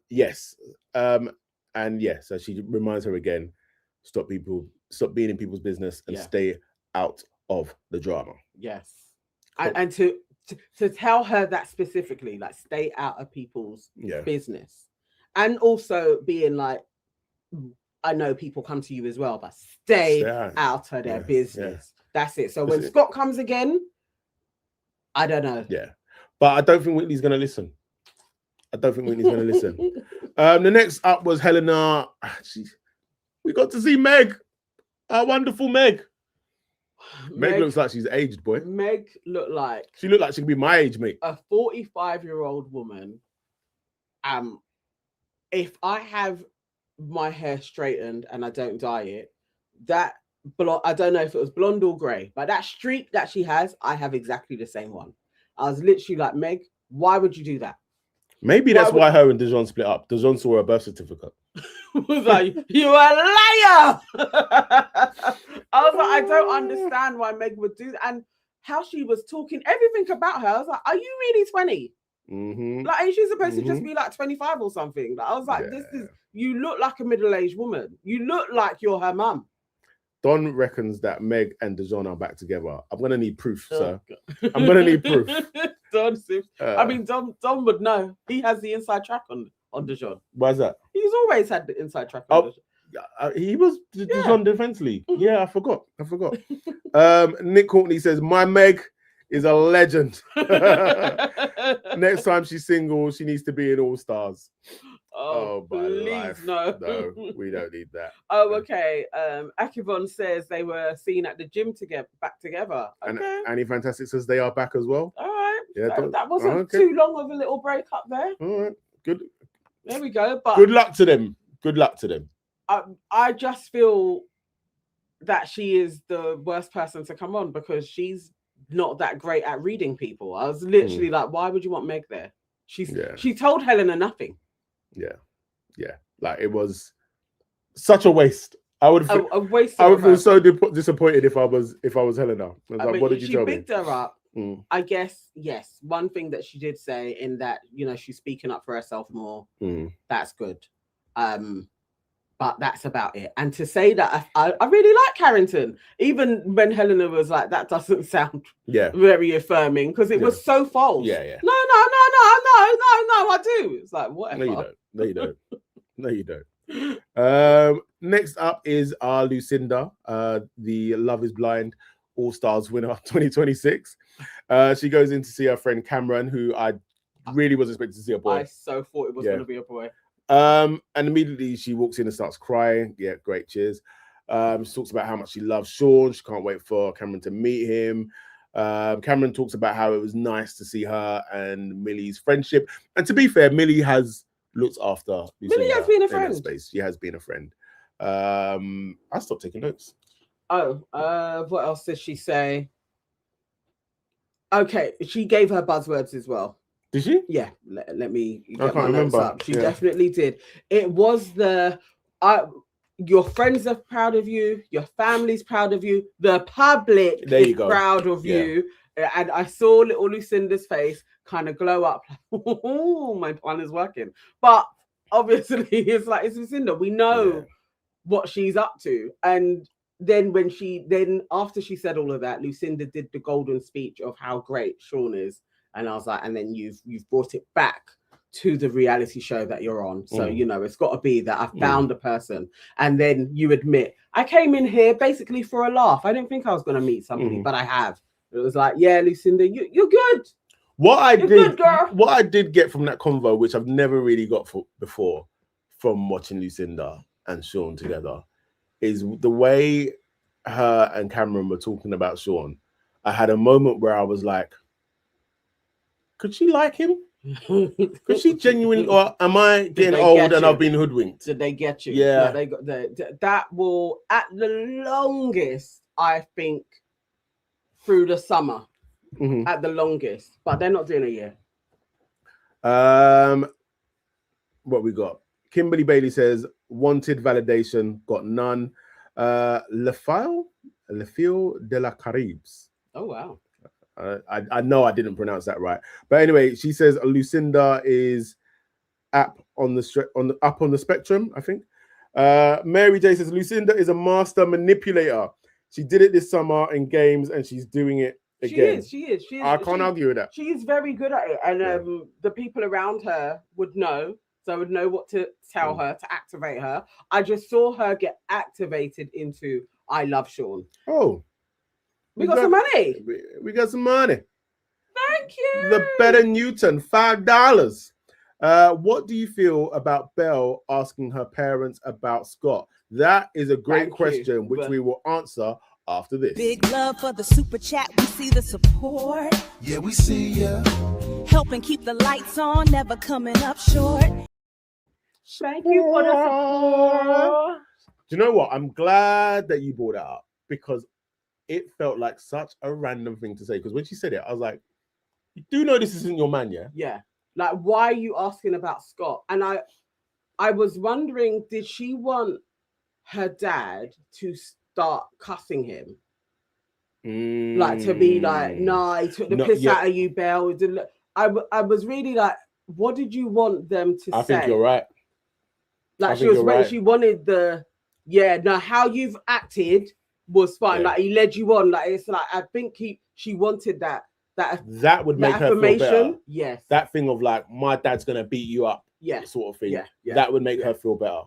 Yes. And so she reminds her again, stop being in people's business and stay out of the drama. Yes. And to tell her that specifically, like stay out of people's business. And also being like, I know people come to you as well, but stay out of their business. That's it. So when Scott comes again, I don't know. Yeah. But I don't think Whitney's going to listen. The next up was Helena. We got to see Meg. Our wonderful Meg. Meg looks like she's aged, boy. Meg she looked like she could be my age, mate. A 45-year-old woman. If I have my hair straightened and I don't dye it, I don't know if it was blonde or grey, but that streak that she has, I have exactly the same one. I was literally like, Meg, why would you do that? Maybe that's why her and Dijon split up. Dijon saw her birth certificate. Was like, you a liar! I was like, I don't understand why Meg would do that. And how she was talking, everything about her. I was like, are you really 20? Like, ain't she supposed to just be like 25 or something? Like, I was like, you look like a middle-aged woman. You look like you're her mum. Don reckons that Meg and Dijon are back together. I'm gonna need proof, sir. I'm gonna need proof. Don would know. He has the inside track on Dijon. Why's that? He's always had the inside track on Dijon. He was Dijon Defense League. Yeah, I forgot. Nick Courtney says, my Meg is a legend. Next time she's single, she needs to be in ALLSTARS. Oh, please, no. No, we don't need that. Oh, okay. Akivon says they were seen at the gym back together. Okay. Annie Fantastic says they are back as well. All right. Yeah, that wasn't too long of a little break up there. All right. Good. There we go. But good luck to them. I just feel that she is the worst person to come on because she's not that great at reading people. I was literally like, why would you want Meg there? She told Helena nothing. Yeah. Like it was such a waste. I would a waste. I would feel so disappointed if I was Helena. I mean, what did you tell me? She bigged her up. I guess yes. One thing that she did say in that she's speaking up for herself more. That's good. But that's about it. And to say that I really like Carrington, even when Helena was like, that doesn't sound very affirming because it was so false. Yeah. No, I do. It's like, whatever. No, you don't. Next up is our Lucinda, the Love is Blind All-Stars winner 2026. She goes in to see her friend Cameron, who I really was expecting to see a boy. I so thought it was going to be a boy. And immediately she walks in and starts crying. Yeah, great, cheers. She talks about how much she loves Sean. She can't wait for Cameron to meet him. Cameron talks about how it was nice to see her and Millie's friendship. And to be fair, Millie has looked after Millie has been a in that friend. space. She has been a friend. I stopped taking notes. Oh, what else did she say? Okay, she gave her buzzwords as well. Did she? Yeah, let me I get can't my notes remember. up. She definitely did. It was your friends are proud of you, your family's proud of you, the public is proud of you. And I saw little Lucinda's face kind of glow up, like, oh, my plan is working. But obviously, it's like, it's Lucinda. We know what she's up to. And then after she said all of that, Lucinda did the golden speech of how great Sean is. And I was like, and then you've brought it back to the reality show that you're on. So, you know, it's got to be that I found a person. And then you admit, I came in here basically for a laugh. I didn't think I was going to meet somebody, but I have. It was like, yeah, Lucinda, you're good. What I did get from that convo, which I've never really got before from watching Lucinda and Sean together, is the way her and Cameron were talking about Sean. I had a moment where I was like, could she like him? Could she genuinely, or am I getting old and I've been hoodwinked? Did they get you? Yeah, they got that will at the longest, I think, through the summer, at the longest, but they're not doing it yet. What we got? Kimberly Bailey says wanted validation, got none. Lefile de la Caribes. Oh wow. I know I didn't pronounce that right, but anyway, she says Lucinda is up on the spectrum. I think. Mary J says Lucinda is a master manipulator. She did it this summer in games, and she's doing it again. She is. I can't argue with that. She is very good at it, and the people around her would know. So I would know what to tell her to activate her. I just saw her get activated into I love Sean. Oh. We got some money. We got some money. Thank you. The Better Newton, $5. What do you feel about Belle asking her parents about Scott? That is a great question, which we will answer after this. Big love for the super chat. We see the support. Yeah, we see ya. Helping keep the lights on, never coming up short. Thank you for the support. Do you know what? I'm glad that you brought that up, because it felt like such a random thing to say. Because when she said it, I was like, you do know this isn't your man, yeah? Yeah. Like, why are you asking about Scott? And I was wondering, did she want her dad to start cussing him? Like, to be like, nah, he took the piss out of you, Belle. I was really like, what did you want them to say? I think you're right. Like, she wanted how you've acted was fine. Like, he led you on. Like, it's like, I think she wanted that would make her feel better. Yes. That thing of like, my dad's gonna beat you up. Yeah. Sort of thing. Yeah. That would make her feel better.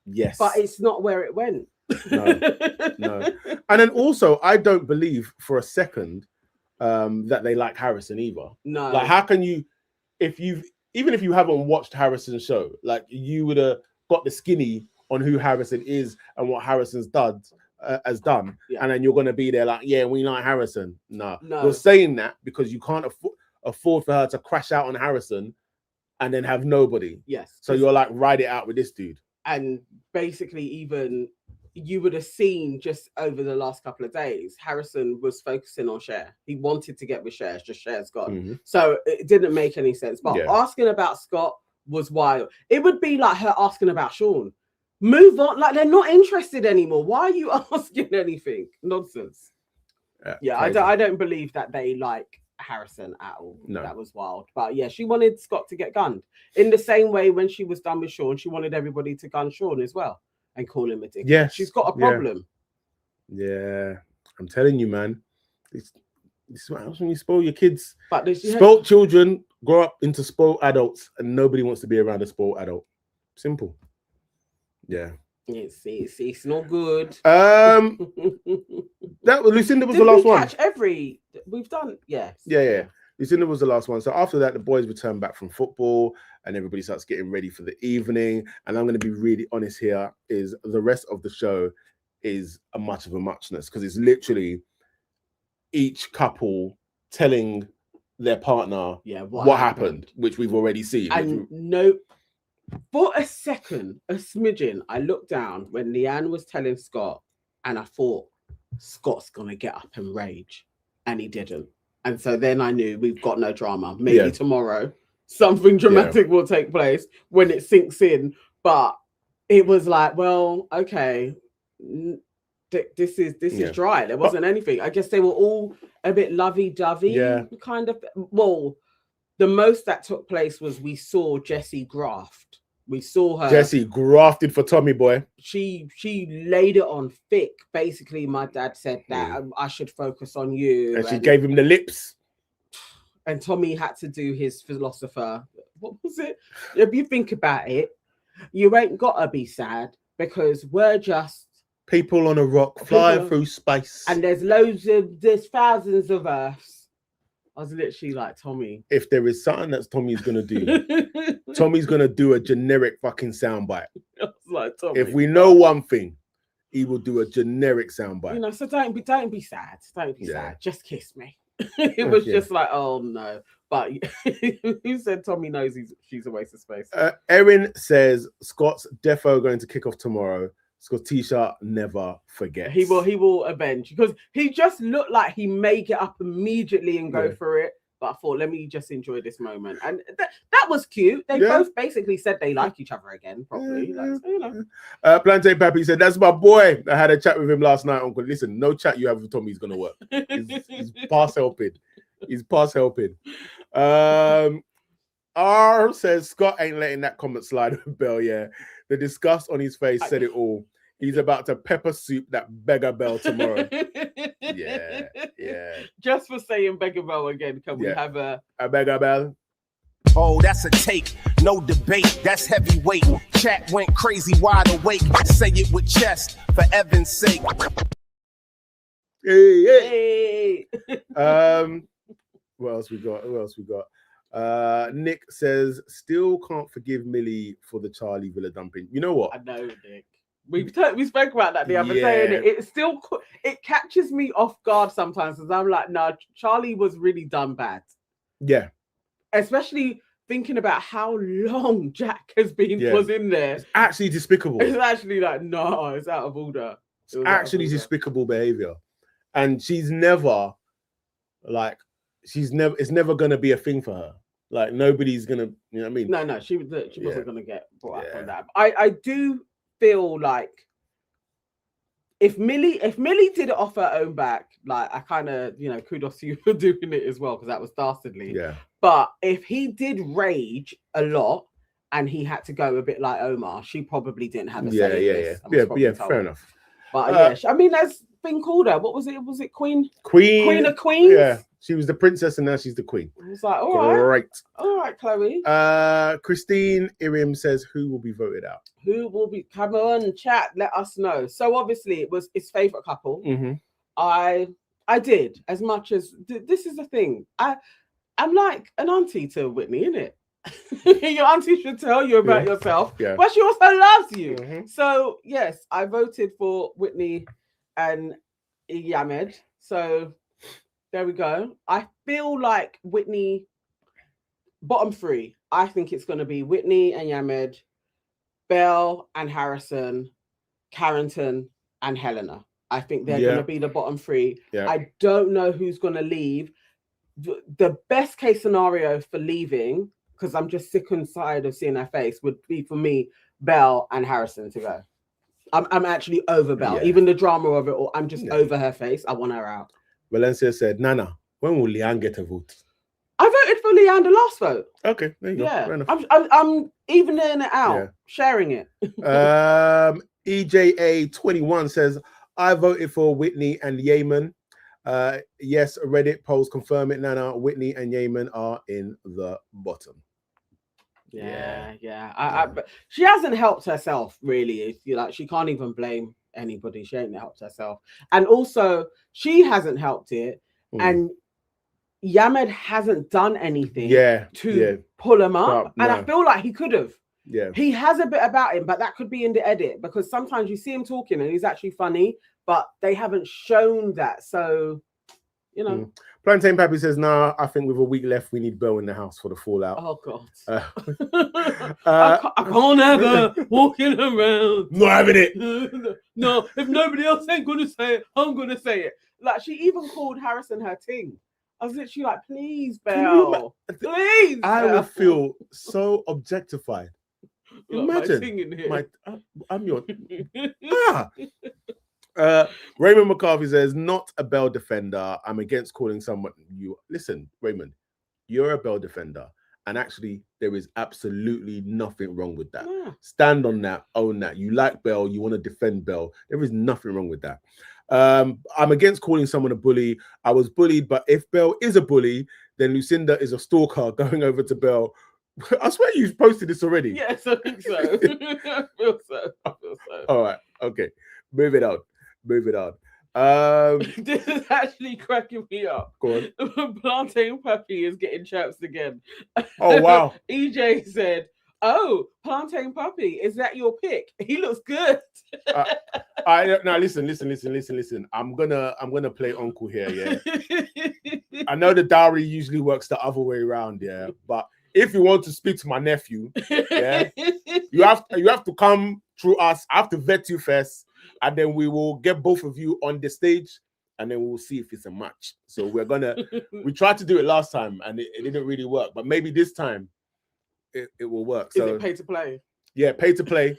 Yes. But it's not where it went. No. And then also, I don't believe for a second that they like Harrison either. No. Like, how can you, even if you haven't watched Harrison's show, like, you would have got the skinny on who Harrison is and what Harrison's done, and then you're going to be there like, yeah, we like Harrison. No. You're saying that because you can't afford for her to crash out on Harrison and then have nobody. Yes. So you're like, ride it out with this dude. And basically, even you would have seen just over the last couple of days, Harrison was focusing on Cher. He wanted to get with Cher, just Cher's gone. So it didn't make any sense. But asking about Scott was wild. It would be like her asking about Sean. Move on. Like, they're not interested anymore. Why are you asking anything? Nonsense. I don't believe that they like Harrison at all. No. That was wild. But yeah, she wanted Scott to get gunned. In the same way, when she was done with Sean, she wanted everybody to gun Sean as well and call him a dick. Yes. She's got a problem. Yeah. I'm telling you, man. This is what happens when you spoil your kids. But spoiled children grow up into spoiled adults, and nobody wants to be around a spoiled adult. Simple. Yeah. It's not good. That Lucinda was the last one. We've done, yes. Yeah. Lucinda was the last one. So after that, the boys returned back from football. and everybody starts getting ready for the evening. And I'm going to be really honest here, is the rest of the show is a much of a muchness, because it's literally each couple telling their partner what happened, which we've already seen. And no, for a second, a smidgen, I looked down when Leanne was telling Scott, and I thought, Scott's going to get up and rage. And he didn't. And so then I knew we've got no drama. Maybe tomorrow something dramatic will take place when it sinks in. But it was like, well, okay, this is dry. There wasn't anything. I guess they were all a bit lovey-dovey, kind of. Well, the most that took place was we saw Jessie graft. We saw her. Jessie grafted for Tommy boy. She laid it on thick. Basically, my dad said that I should focus on you. And she gave him the lips. And Tommy had to do his philosopher. What was it? If you think about it, you ain't gotta be sad, because we're just people on a rock flying through space. And there's thousands of Earths. I was literally like, Tommy, if there is something that Tommy's gonna do, Tommy's gonna do a generic fucking soundbite. I was like, Tommy, if we know one thing, he will do a generic soundbite. You know, so don't be sad. Don't be sad. Just kiss me. It was just like, oh no. But who said Tommy knows she's a waste of space? Erin says Scott's defo going to kick off tomorrow. Scottisha never forgets. He will avenge, because he just looked like he may get up immediately and go for it. But I thought, let me just enjoy this moment. And that was cute. They both basically said they like each other again, probably. So, you know. Plantain Pappy said, that's my boy. I had a chat with him last night, Uncle. Listen, no chat you have with Tommy is going to work. He's past helping. He's past helping. R says, Scott ain't letting that comment slide with Bell, The disgust on his face said it all. He's about to pepper soup that beggar Bell tomorrow. Just for saying beggar Bell again, can we have a beggar Bell? Oh, that's a take, no debate. That's heavyweight. Chat went crazy, wide awake. Say it with chest, for Evan's sake. Hey. What else we got? Nick says, still can't forgive Millie for the Charlie Villa dumping. You know what? I know, Nick. We spoke about that the other day, and it catches me off guard sometimes, because I'm like, no, Charlie was really done bad. Yeah. Especially thinking about how long Jack was in there. It's actually despicable. It's actually like, no, it's out of order. It's actually despicable behavior. And it's never gonna be a thing for her. Like, nobody's gonna, you know what I mean? No, she wasn't gonna get brought up on that. I do feel like if Millie did it off her own back, like, I kind of, you know, kudos to you for doing it as well, because that was dastardly. Yeah. But if he did rage a lot and he had to go a bit like Omar, she probably didn't have a say. Yeah, fair enough. But I mean, there's been called her. What was it? Was it Queen of Queens? Yeah. She was the princess and now she's the queen. I was like, all right, Chloe. Christine Irim says, who will be voted out? Who will be? Come on, chat. Let us know. So obviously it was his favorite couple. Mm-hmm. I did, as much as this is the thing. I'm like an auntie to Whitney, innit? Your auntie should tell you about yourself, but she also loves you. Mm-hmm. So yes, I voted for Whitney and Yamed. So there we go. I feel like Whitney, bottom three. I think it's going to be Whitney and Yamed, Belle and Harrison, Carrington and Helena. I think they're going to be the bottom three. Yeah. I don't know who's going to leave. The best case scenario for leaving, because I'm just sick and tired of seeing her face, would be for me, Belle and Harrison to go. I'm actually over Belle. Even the drama of it all, I'm just over her face. I want her out. Valencia said, Nana, when will Leanne get a vote? I voted for Leanne the last vote. Okay, there you go. Fair enough. I'm evening it out, sharing it. EJA21 says, I voted for Whitney and Yemen. Yes, Reddit polls confirm it, Nana. Whitney and Yemen are in the bottom. But she hasn't helped herself, really. She can't even blame anybody. She ain't helped herself. And also, she hasn't helped it. And Yamed hasn't done anything to pull him up. And I feel like he could have. Yeah. He has a bit about him, but that could be in the edit because sometimes you see him talking and he's actually funny, but they haven't shown that. So, you know. Plantain Pappy says, nah, I think with a week left, we need Belle in the house for the fallout. Oh, God. I can't have her walking around. Not having it. No, if nobody else ain't going to say it, I'm going to say it. Like, she even called Harrison her ting. I was literally like, please, Belle. Please. I would feel so objectified. Imagine. I'm your... Raymond McCarthy says, not a Belle defender. I'm against calling someone you. Listen, Raymond, you're a Belle defender. And actually, there is absolutely nothing wrong with that. Yeah. Stand on that, own that. You like Belle, you want to defend Belle. There is nothing wrong with that. I'm against calling someone a bully. I was bullied, but if Belle is a bully, then Lucinda is a stalker going over to Belle. I swear you've posted this already. Yes, I think so. I feel so. All right, okay. Move it on. This is actually cracking me up. Go on. Plantain Puppy is getting chirps again. Oh, wow. EJ said, oh, Plantain Puppy, is that your pick? He looks good. Now listen. I'm gonna play uncle here, yeah. I know the dowry usually works the other way around, yeah. But if you want to speak to my nephew, yeah, you have to come through us. I have to vet you first, and then we will get both of you on the stage, and then we'll see if it's a match. So we tried to do it last time, and it didn't really work. But maybe this time it will work. Is it pay to play? Yeah, pay to play.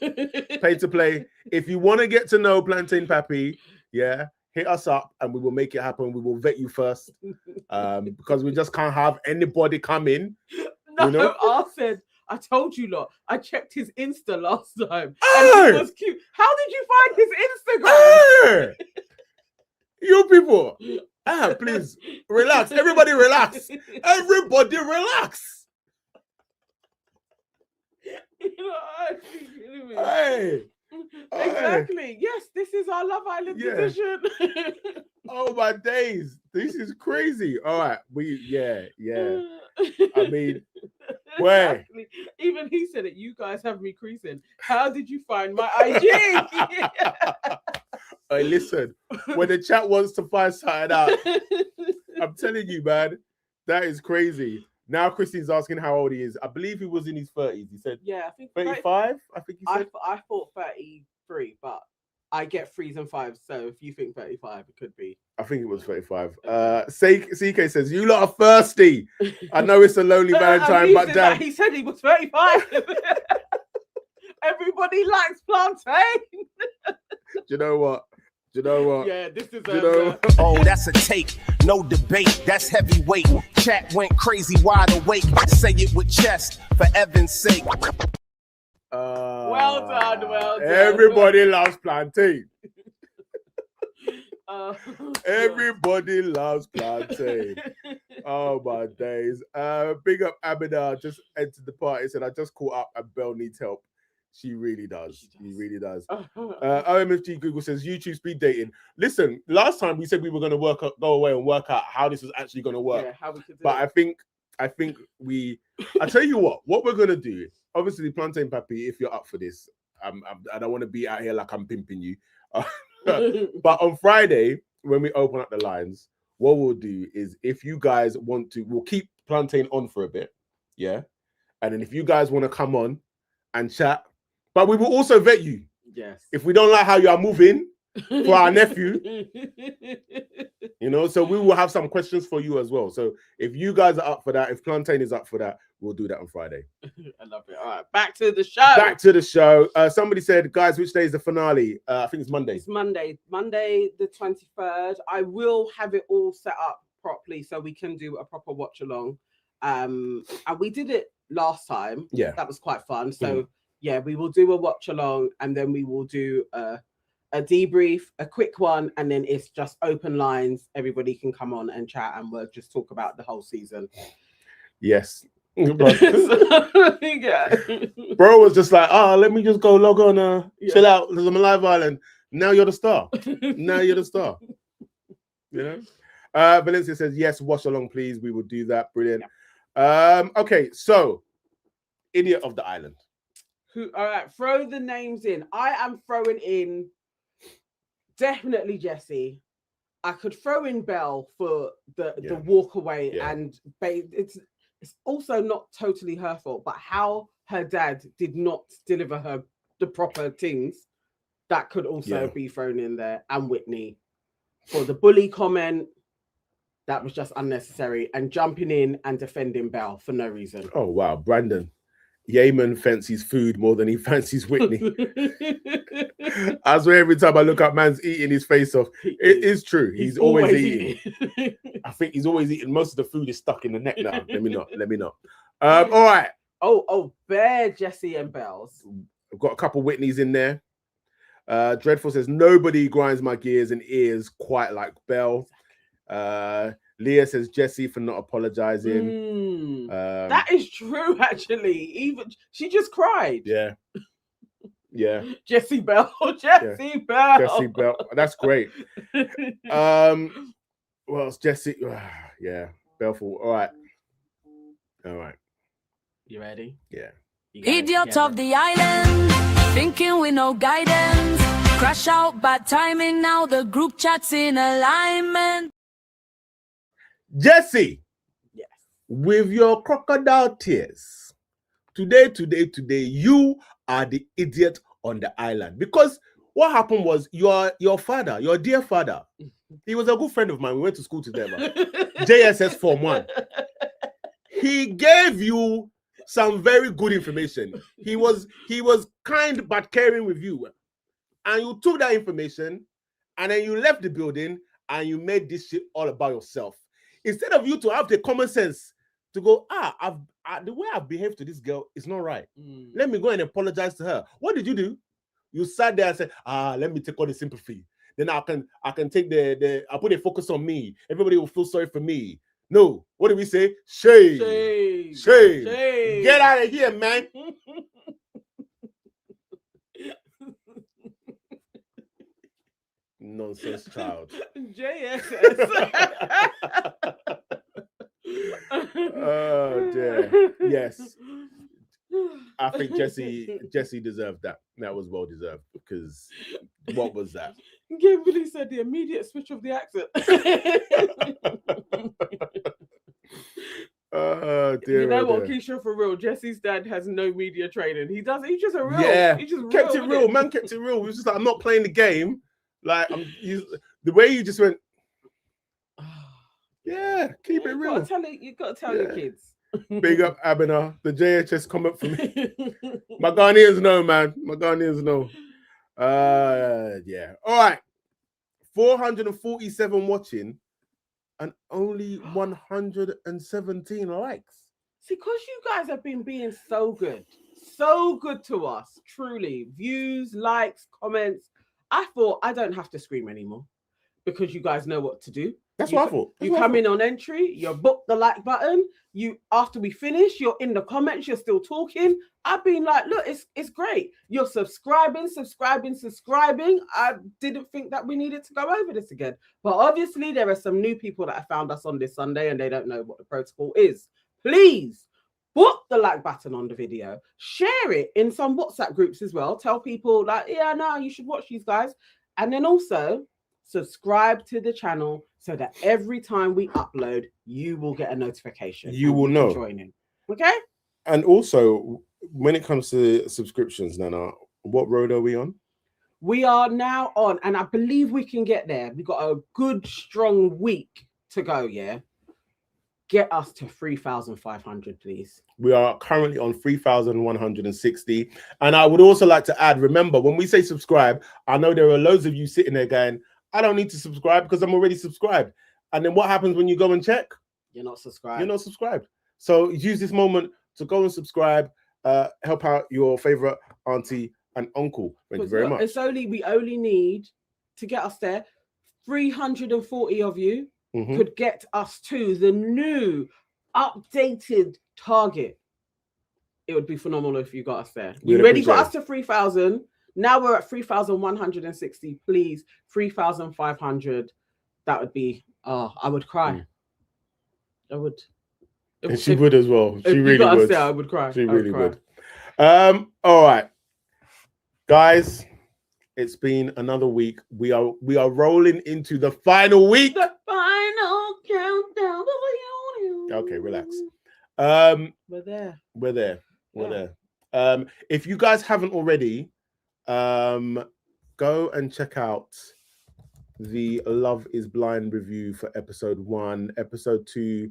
Pay to play. If you want to get to know Plantain Pappy, yeah, hit us up and we will make it happen. We will vet you first. Because we just can't have anybody come in. No, you know? I said, I told you lot. I checked his Insta last time. And he was cute. How did you find his Instagram? You people. Please relax. Everybody relax. Everybody relax. Hey. Exactly. Yes, this is our Love Island edition. Oh my days. This is crazy. All right. I mean, where? Exactly. Even he said it. You guys have me creasing. How did you find my IG? Hey, listen, when the chat wants to find something out, I'm telling you, man, that is crazy. Now Christine's asking how old he is. I believe he was in his 30s. He said, yeah, I think 35. I think he said. I thought 33, but I get 3s and 5s. So if you think 35, it could be. I think it was 35. CK says, you lot are thirsty. I know it's a lonely Valentine, but damn. He said he was 35. Everybody likes plantain. Do you know what? Yeah, this is Oh, that's a take, no debate. That's heavyweight. Chat went crazy, wide awake. Say it with chest, for Evan's sake. Well done. Everybody loves plantain. Everybody loves plantain. Oh my days. Big up Abida, just entered the party. Said I just caught up and Belle needs help. She really does. She really does. OMFG Google says YouTube speed dating. Listen, last time we said we were going to go away and work out how this was actually going to work. Yeah, how we could do but it. I think I tell you what we're going to do. Obviously, Plantain Pappy, if you're up for this, I don't want to be out here like I'm pimping you. But on Friday, when we open up the lines, what we'll do is if you guys want to, we'll keep Plantain on for a bit. Yeah. And then if you guys want to come on and chat, but we will also vet you. Yes. If we don't like how you are moving for our nephew, so we will have some questions for you as well. So if you guys are up for that, if Plantain is up for that, we'll do that on Friday. I love it. All right, back to the show. Somebody said, guys, which day is the finale? I think it's Monday. It's Monday the 23rd. I will have it all set up properly so we can do a proper watch along. And we did it last time. Yeah, that was quite fun. So yeah, we will do a watch along and then we will do a debrief, a quick one, and then it's just open lines. Everybody can come on and chat and we'll just talk about the whole season. Yes. Yeah. Bro was just like, let me just go log on, chill out, because I'm a live island. Now you're the star. You know? Valencia says, yes, watch along, please. We will do that. Brilliant. Okay, so idiot of the island. Who? All right, throw the names in. I am throwing in definitely Jessie. I could throw in Belle for the walk away, and it's also not totally her fault, but how her dad did not deliver her the proper things, that could also be thrown in there. And Whitney for the bully comment, that was just unnecessary, and jumping in and defending Belle for no reason. Oh wow, Brandon. Yeaman fancies food more than he fancies Whitney. I swear every time I look up, man's eating his face off. It is true. He's always eating. I think he's always eating. Most of the food is stuck in the neck now. Let me not. All right. Oh, bare Jessie and Belle's. I've got a couple Whitneys in there. Dreadful says, nobody grinds my gears and ears quite like Belle. Leah says, Jessie for not apologizing. That is true, actually. Even she just cried. Yeah. Jessie Belle. Jessie Belle. That's great. Well, it's Jessie. Yeah. Belleful. All right. You ready? Yeah. Idiot of the island, thinking with no guidance. Crash out, bad timing. Now the group chat's in alignment. Jessie. Yes. With your crocodile tears. Today, you are the idiot on the island. Because what happened was your father, your dear father, he was a good friend of mine. We went to school together. JSS Form 1. He gave you some very good information. He was kind but caring with you. And you took that information and then you left the building and you made this shit all about yourself. Instead of you to have the common sense to go, the way I've behaved to this girl is not right. Let me go and apologize to her. What did you do? You sat there and said, let me take all the sympathy. Then I can take I'll put a focus on me. Everybody will feel sorry for me. No. What do we say? Shame. Get out of here, man. Nonsense child. JSS. Oh dear. Yes. I think Jessie deserved that. That was well deserved, because what was that? Kimberly said the immediate switch of the accent. Oh dear. You know what, Keisha, for real, Jessie's dad has no media training. He's just a real. Yeah. He just kept it real. Man kept it real. He was just like, I'm not playing the game. Like the way you just went. Yeah, keep it real. You gotta tell your kids. Big up Abena, the JHS comment for me. My Ghanaians know, man. My Ghanaians know. Yeah. All right. 447 watching and only 117 likes. See, because you guys have been being so good to us, truly. Views, likes, comments. I thought I don't have to scream anymore because you guys know what to do. That's what I thought. You come in on entry, you book the like button. You, after we finish, you're in the comments, you're still talking. I've been like, look, it's great. You're subscribing. I didn't think that we needed to go over this again. But obviously, there are some new people that have found us on this Sunday and they don't know what the protocol is. Please book the like button on the video. Share it in some WhatsApp groups as well. Tell people like, yeah, no, you should watch these guys. And then also subscribe to the channel so that every time we upload, you will get a notification. You will know. Joining. Okay? And also, when it comes to subscriptions, Nana, what road are we on? We are now on, and I believe we can get there. We've got a good, strong week to go, yeah? Get us to 3,500, please. We are currently on 3,160. And I would also like to add, remember, when we say subscribe, I know there are loads of you sitting there going, I don't need to subscribe because I'm already subscribed. And then what happens when you go and check? You're not subscribed. You're not subscribed. So use this moment to go and subscribe, help out your favorite auntie and uncle. Thank you very much. We only need to get us there. 340 of you could get us to the new updated target. It would be phenomenal if you got us there. You already got us to 3,000. Now we're at 3,160. Please, 3,500. That would be Oh, I would cry. I would. And she would as well. She really would. I would cry. She really would. All right, guys. It's been another week. We are rolling into the final week. The final countdown. Okay, relax. We're there. We're there. If you guys haven't already, go and check out the Love is Blind review for episode 1. Episode 2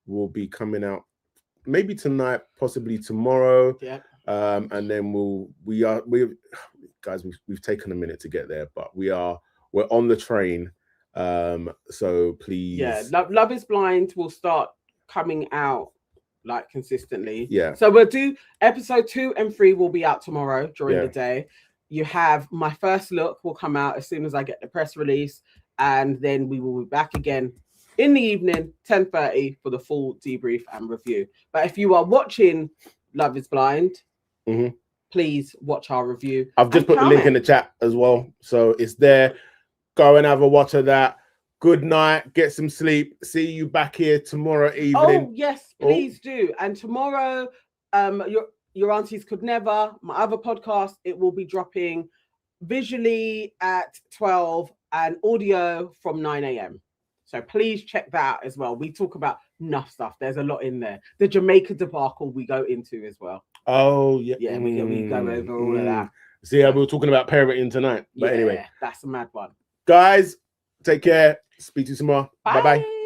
will be coming out maybe tonight, possibly tomorrow. Yeah. And then we've taken a minute to get there, but we're on the train. So please. Yeah, Love is Blind will start coming out like consistently. Yeah. So we'll do episode 2 and 3 will be out tomorrow during the day. You have My First Look will come out as soon as I get the press release, and then we will be back again in the evening, 10:30, for the full debrief and review. But if you are watching Love is Blind, please watch our review. I've just put the link in the chat as well, so it's there. Go and have a watch of that. Good night. Get some sleep. See you back here tomorrow evening. Oh yes, please do. And tomorrow, your aunties could never. My other podcast, it will be dropping visually at 12 and audio from 9 a.m. So please check that out as well. We talk about enough stuff. There's a lot in there. The Jamaica debacle we go into as well. Oh yeah, yeah. We go over all of that. See, we were talking about parenting tonight. But anyway, that's a mad one. Guys, take care. Speak to you tomorrow. Bye bye.